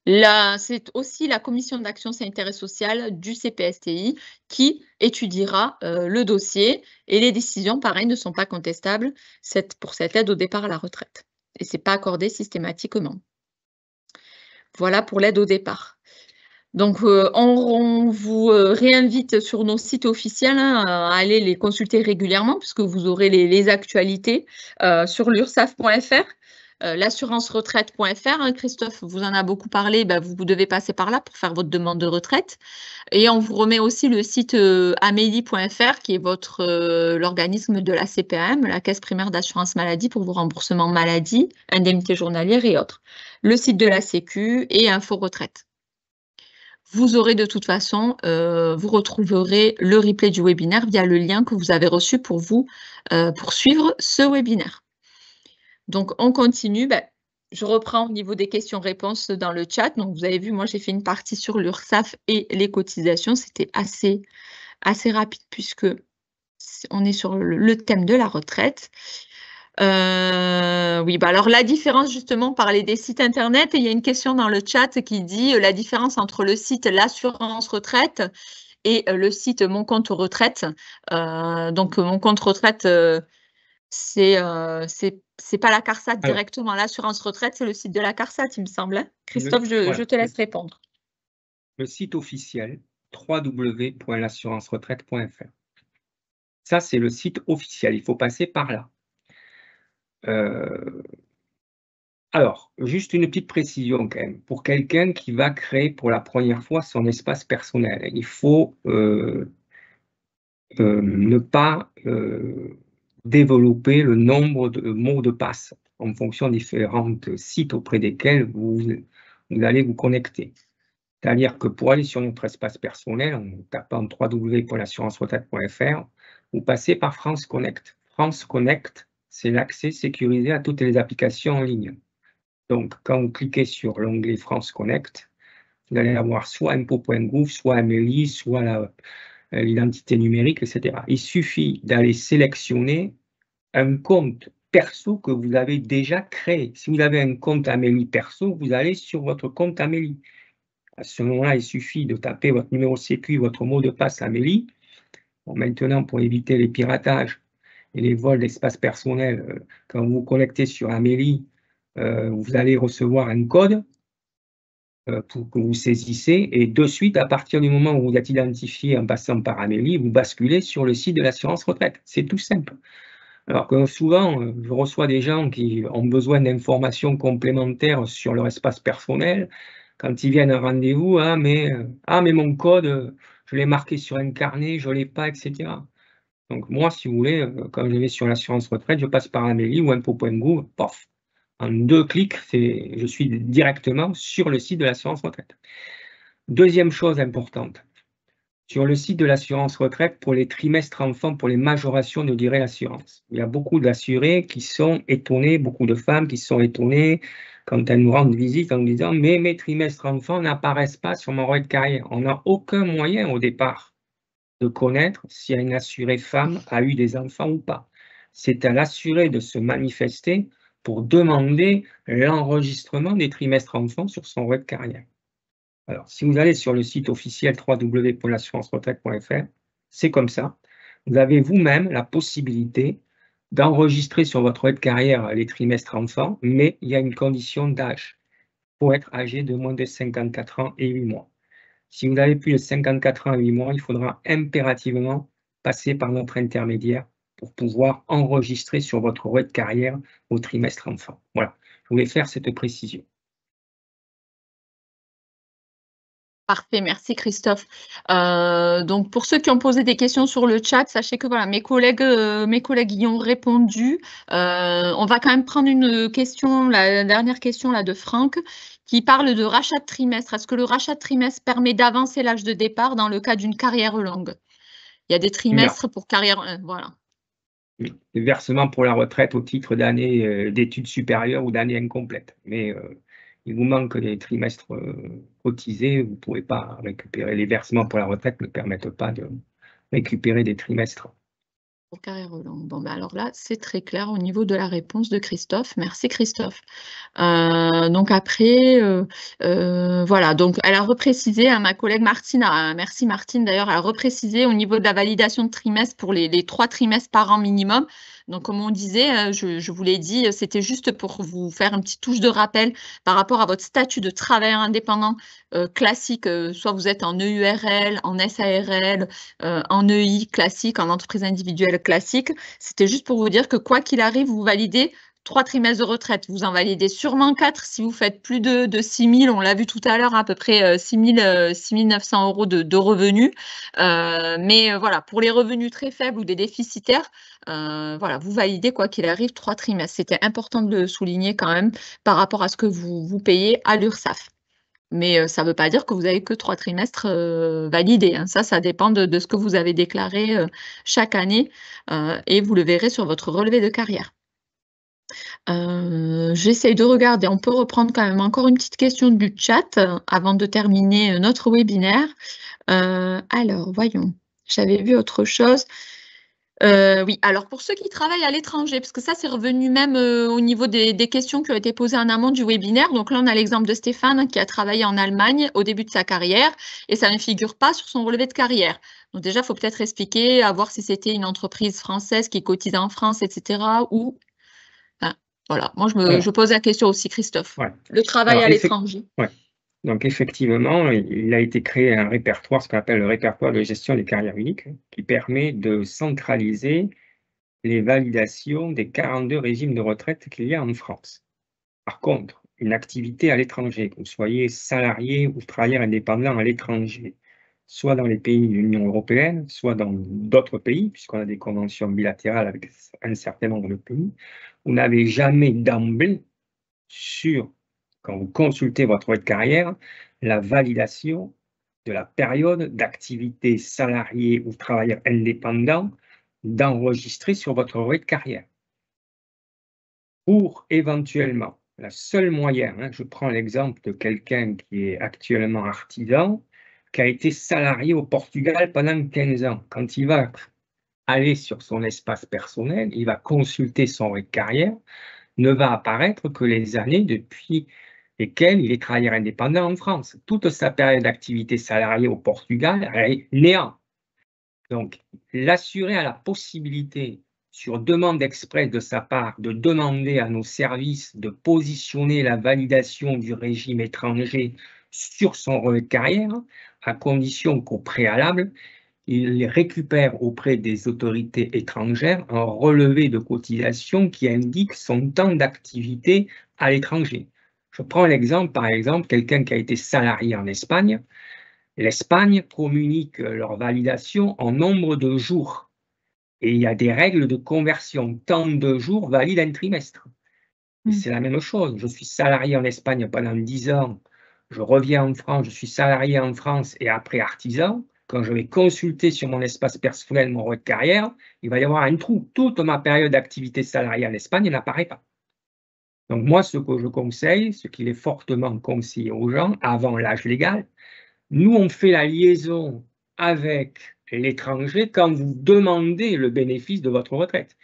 Là, c'est aussi la commission d'action sanitaire et sociale du CPSTI qui étudiera le dossier et les décisions, pareil, ne sont pas contestables pour cette aide au départ à la retraite. Et ce n'est pas accordé systématiquement. Voilà pour l'aide au départ. Donc, on vous réinvite sur nos sites officiels, hein, à aller les consulter régulièrement puisque vous aurez les actualités sur l'ursaf.fr. L'assurance-retraite.fr, hein, Christophe vous en a beaucoup parlé, vous devez passer par là pour faire votre demande de retraite. Et on vous remet aussi le site amélie.fr qui est l'organisme de la CPAM, la Caisse primaire d'assurance maladie pour vos remboursements maladie, indemnités journalières et autres. Le site de la Sécu et Info Retraite. Vous aurez de toute façon, vous retrouverez le replay du webinaire via le lien que vous avez reçu pour suivre ce webinaire. Donc, on continue. Je reprends au niveau des questions-réponses dans le chat. Donc, vous avez vu, moi, j'ai fait une partie sur l'URSSAF et les cotisations. C'était assez rapide puisque on est sur le thème de la retraite. Oui, alors la différence, justement, parler des sites internet. Et il y a une question dans le chat qui dit la différence entre le site L'Assurance Retraite et le site Mon Compte Retraite. Donc, Mon Compte Retraite, c'est pas la CARSAT directement. L'assurance retraite, c'est le site de la CARSAT, il me semble. Hein. Christophe, je te laisse répondre. Le site officiel, www.l'assurance-retraite.fr. Ça, c'est le site officiel. Il faut passer par là. Alors, juste une petite précision quand même. Pour quelqu'un qui va créer pour la première fois son espace personnel, il faut ne pas développer le nombre de mots de passe en fonction de différents sites auprès desquels vous allez vous connecter. C'est-à-dire que pour aller sur notre espace personnel, en tapant www.l'assurance-retraite.fr, vous passez par France Connect. France Connect, c'est l'accès sécurisé à toutes les applications en ligne. Donc, quand vous cliquez sur l'onglet France Connect, vous allez avoir soit impôts.gouv, soit Amélie, soit l'identité numérique, etc. Il suffit d'aller sélectionner un compte perso que vous avez déjà créé. Si vous avez un compte Amélie perso, vous allez sur votre compte Amélie. À ce moment-là, il suffit de taper votre numéro sécu, votre mot de passe Amélie. Bon, maintenant, pour éviter les piratages et les vols d'espace personnel, quand vous vous connectez sur Amélie, vous allez recevoir un code pour que vous saisissez, et de suite, à partir du moment où vous êtes identifié en passant par Amélie, vous basculez sur le site de l'assurance retraite. C'est tout simple. Alors que souvent, je reçois des gens qui ont besoin d'informations complémentaires sur leur espace personnel. Quand ils viennent à un rendez-vous, ah mais mon code, je l'ai marqué sur un carnet, je ne l'ai pas, etc. Donc moi, si vous voulez, quand je vais sur l'assurance retraite, je passe par Amélie ou impôts.gouv, pof, en 2 clics, je suis directement sur le site de l'assurance retraite. Deuxième chose importante, sur le site de l'assurance retraite, pour les trimestres enfants, pour les majorations de durée d'assurance, il y a beaucoup d'assurés qui sont étonnés, beaucoup de femmes qui sont étonnées quand elles nous rendent visite en nous disant « mais mes trimestres enfants n'apparaissent pas sur mon relevé de carrière ». On n'a aucun moyen au départ de connaître si une assurée femme a eu des enfants ou pas. C'est à l'assuré de se manifester pour demander l'enregistrement des trimestres enfants sur son relevé de carrière. Alors, si vous allez sur le site officiel www.l'assurance-retraite.fr, c'est comme ça. Vous avez vous-même la possibilité d'enregistrer sur votre relevé de carrière les trimestres enfants, mais il y a une condition d'âge. Il faut être âgé de moins de 54 ans et 8 mois. Si vous avez plus de 54 ans et 8 mois, il faudra impérativement passer par notre intermédiaire pour pouvoir enregistrer sur votre relevé de carrière vos trimestres enfants. Voilà, je voulais faire cette précision. Parfait, merci Christophe. Donc pour ceux qui ont posé des questions sur le chat, sachez que voilà, mes collègues y ont répondu. On va quand même prendre une question, la dernière question là de Franck, qui parle de rachat de trimestre. Est-ce que le rachat de trimestre permet d'avancer l'âge de départ dans le cas d'une carrière longue? Il y a des trimestres pour carrière, voilà. Le versement pour la retraite au titre d'année d'études supérieures ou d'année incomplète. Mais il vous manque des trimestres cotisés, vous ne pouvez pas récupérer. Les versements pour la retraite ne permettent pas de récupérer des trimestres. Pour carrière longue. Bon, ben alors là, c'est très clair au niveau de la réponse de Christophe. Merci Christophe. Donc après, voilà, donc elle a reprécisé, à ma collègue Martine, merci Martine d'ailleurs, elle a reprécisé au niveau de la validation de trimestre pour les 3 trimestres par an minimum. Donc comme on disait, je vous l'ai dit, c'était juste pour vous faire une petite touche de rappel par rapport à votre statut de travailleur indépendant classique, soit vous êtes en EURL, en SARL, en EI classique, en entreprise individuelle classique. C'était juste pour vous dire que quoi qu'il arrive, vous validez 3 trimestres de retraite. Vous en validez sûrement 4 si vous faites plus de 6 000, on l'a vu tout à l'heure, à peu près 6 900 € de revenus. Mais voilà, pour les revenus très faibles ou des déficitaires, voilà, vous validez quoi qu'il arrive 3 trimestres. C'était important de le souligner quand même par rapport à ce que vous payez à l'URSSAF. Mais ça ne veut pas dire que vous avez que 3 trimestres validés, hein. Ça dépend de ce que vous avez déclaré chaque année et vous le verrez sur votre relevé de carrière. J'essaye de regarder, on peut reprendre quand même encore une petite question du chat avant de terminer notre webinaire. Alors, voyons, j'avais vu autre chose. Oui, alors pour ceux qui travaillent à l'étranger, parce que ça c'est revenu même au niveau des questions qui ont été posées en amont du webinaire. Donc là, on a l'exemple de Stéphane qui a travaillé en Allemagne au début de sa carrière et ça ne figure pas sur son relevé de carrière. Donc déjà, il faut peut-être expliquer, à voir si c'était une entreprise française qui cotisait en France, etc. ou... Enfin, voilà, moi je pose la question aussi, Christophe. Ouais. Le travail à l'étranger. Ouais. Donc effectivement, il a été créé un répertoire, ce qu'on appelle le répertoire de gestion des carrières uniques, qui permet de centraliser les validations des 42 régimes de retraite qu'il y a en France. Par contre, une activité à l'étranger, que vous soyez salarié ou travailleur indépendant à l'étranger, soit dans les pays de l'Union européenne, soit dans d'autres pays, puisqu'on a des conventions bilatérales avec un certain nombre de pays, vous n'avez jamais d'emblée quand vous consultez votre relevé de carrière, la validation de la période d'activité salarié ou travailleur indépendant d'enregistrer sur votre relevé de carrière. Pour éventuellement, la seule moyen, je prends l'exemple de quelqu'un qui est actuellement artisan, qui a été salarié au Portugal pendant 15 ans. Quand il va aller sur son espace personnel, il va consulter son relevé de carrière, ne va apparaître que les années depuis lesquelles il est travailleur indépendant en France. Toute sa période d'activité salariée au Portugal est néant. Donc, l'assurer a la possibilité, sur demande expresse de sa part, de demander à nos services de positionner la validation du régime étranger sur son relevé de carrière, à condition qu'au préalable, il récupère auprès des autorités étrangères un relevé de cotisation qui indique son temps d'activité à l'étranger. Je prends l'exemple, par exemple, quelqu'un qui a été salarié en Espagne. L'Espagne communique leur validation en nombre de jours. Et il y a des règles de conversion. Tant de jours valide un trimestre. Et c'est la même chose. Je suis salarié en Espagne pendant 10 ans. Je reviens en France, je suis salarié en France et après artisan. Quand je vais consulter sur mon espace personnel mon relevé de carrière, il va y avoir un trou. Toute ma période d'activité salariée en Espagne n'apparaît pas. Donc moi, ce que je conseille, ce qu'il est fortement conseillé aux gens avant l'âge légal, nous, on fait la liaison avec l'étranger quand vous demandez le bénéfice de votre retraite.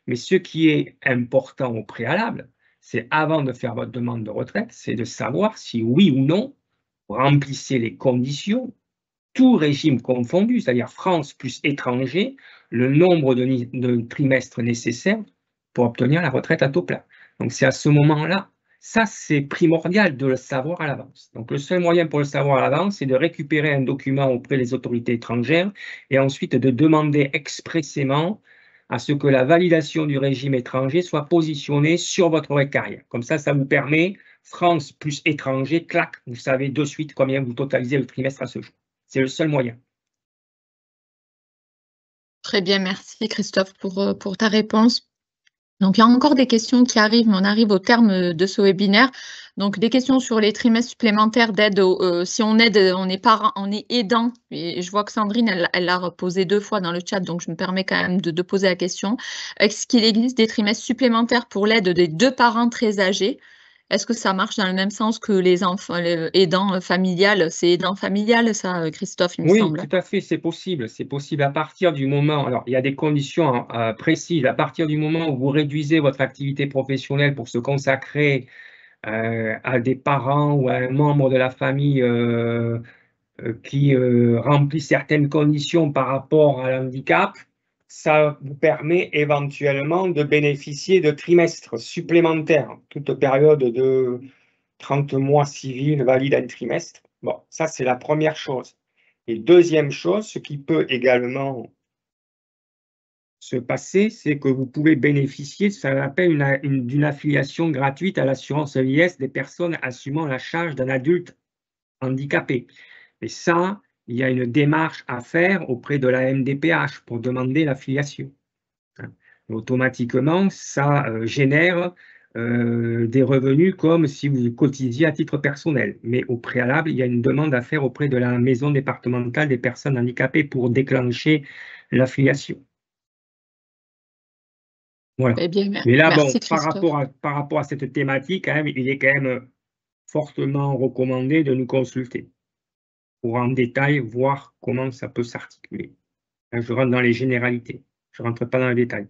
Mais ce qui est important au préalable, c'est avant de faire votre demande de retraite, c'est de savoir si oui ou non, vous remplissez les conditions, tout régime confondu, c'est-à-dire France plus étranger, le nombre de trimestres nécessaires pour obtenir la retraite à taux plein. Donc c'est à ce moment-là, ça c'est primordial de le savoir à l'avance. Donc le seul moyen pour le savoir à l'avance, c'est de récupérer un document auprès des autorités étrangères et ensuite de demander expressément à ce que la validation du régime étranger soit positionnée sur votre relevé de carrière. Comme ça vous permet, France plus étranger, clac, vous savez de suite combien vous totalisez le trimestre à ce jour. C'est le seul moyen. Très bien, merci Christophe pour ta réponse. Donc, il y a encore des questions qui arrivent, mais on arrive au terme de ce webinaire. Donc, des questions sur les trimestres supplémentaires d'aide. Si on aide, on est aidant. Et je vois que Sandrine, elle l'a posé 2 fois dans le chat, donc je me permets quand même de poser la question. Est-ce qu'il existe des trimestres supplémentaires pour l'aide des 2 parents très âgés? Est-ce que ça marche dans le même sens que les enfants aidants familiales? C'est aidant familial, ça, Christophe, il me semble. Oui, tout à fait, c'est possible. C'est possible à partir du moment, alors il y a des conditions précises, à partir du moment où vous réduisez votre activité professionnelle pour se consacrer à des parents ou à un membre de la famille qui remplit certaines conditions par rapport à l'handicap, ça vous permet éventuellement de bénéficier de trimestres supplémentaires. Toute période de 30 mois civils valide un trimestre. Bon, ça c'est la première chose. Et deuxième chose, ce qui peut également se passer, c'est que vous pouvez bénéficier de ce qu'on appelle d'une affiliation gratuite à l'assurance vieillesse des personnes assumant la charge d'un adulte handicapé. Et ça, il y a une démarche à faire auprès de la MDPH pour demander l'affiliation. Automatiquement, ça génère des revenus comme si vous cotisiez à titre personnel. Mais au préalable, il y a une demande à faire auprès de la maison départementale des personnes handicapées pour déclencher l'affiliation. Voilà. Eh bien, mais là, merci, bon, par rapport à cette thématique, il est quand même fortement recommandé de nous consulter pour en détail voir comment ça peut s'articuler. Je rentre dans les généralités, je ne rentre pas dans les détails.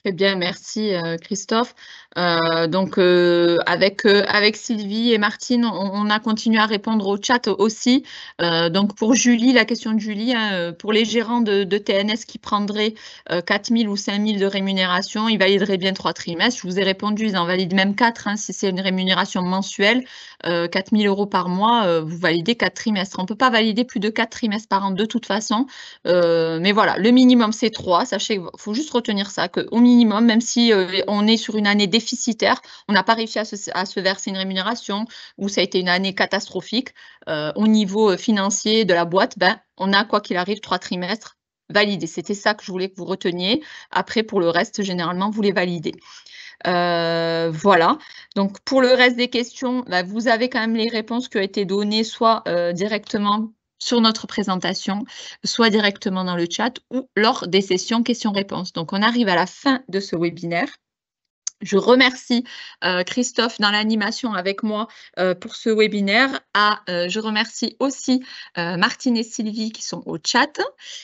Très bien, merci Christophe. Donc avec Sylvie et Martine, on a continué à répondre au chat aussi. Donc pour Julie, la question de Julie, pour les gérants de TNS qui prendraient 4 000 ou 5 000 de rémunération, ils valideraient bien 3 trimestres. Je vous ai répondu, ils en valident même 4 si c'est une rémunération mensuelle. 4 000 € par mois, vous validez 4 trimestres. On ne peut pas valider plus de 4 trimestres par an de toute façon. Mais voilà, le minimum c'est 3. Sachez qu'il faut juste retenir ça, qu'au minimum, même si on est sur une année déficitaire, on n'a pas réussi à se verser une rémunération ou ça a été une année catastrophique, au niveau financier de la boîte, on a quoi qu'il arrive 3 trimestres validés. C'était ça que je voulais que vous reteniez. Après, pour le reste, généralement, vous les validez. Voilà, donc pour le reste des questions, vous avez quand même les réponses qui ont été données soit directement sur notre présentation, soit directement dans le chat ou lors des sessions questions-réponses. Donc, on arrive à la fin de ce webinaire. Je remercie Christophe dans l'animation avec moi pour ce webinaire. Je remercie aussi Martine et Sylvie qui sont au chat.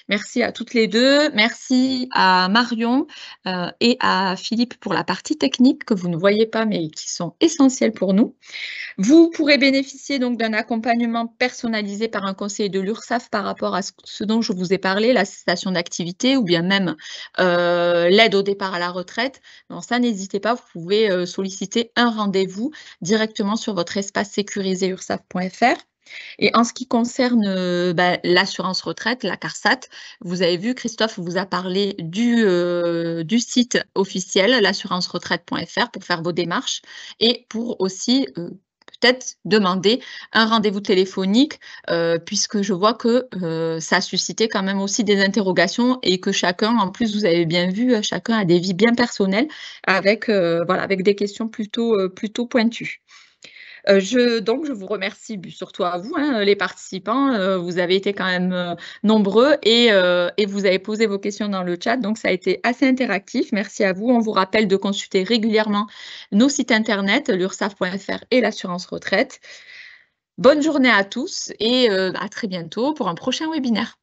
Merci à toutes les deux. Merci à Marion et à Philippe pour la partie technique que vous ne voyez pas mais qui sont essentielles pour nous. Vous pourrez bénéficier donc d'un accompagnement personnalisé par un conseiller de l'URSSAF par rapport à ce dont je vous ai parlé, la cessation d'activité ou bien même l'aide au départ à la retraite. Donc ça, n'hésitez pas, vous pouvez solliciter un rendez-vous directement sur votre espace sécurisé ursaf.fr. Et en ce qui concerne l'assurance retraite, la CARSAT, vous avez vu, Christophe vous a parlé du site officiel, l'assurance-retraite.fr, pour faire vos démarches et pour aussi peut-être demander un rendez-vous téléphonique, puisque je vois que ça a suscité quand même aussi des interrogations et que chacun, en plus, vous avez bien vu, chacun a des vies bien personnelles avec, avec des questions plutôt pointues. Donc, je vous remercie, surtout à vous, les participants. Vous avez été quand même nombreux et vous avez posé vos questions dans le chat. Donc, ça a été assez interactif. Merci à vous. On vous rappelle de consulter régulièrement nos sites internet, l'ursaf.fr et l'assurance retraite. Bonne journée à tous et à très bientôt pour un prochain webinaire.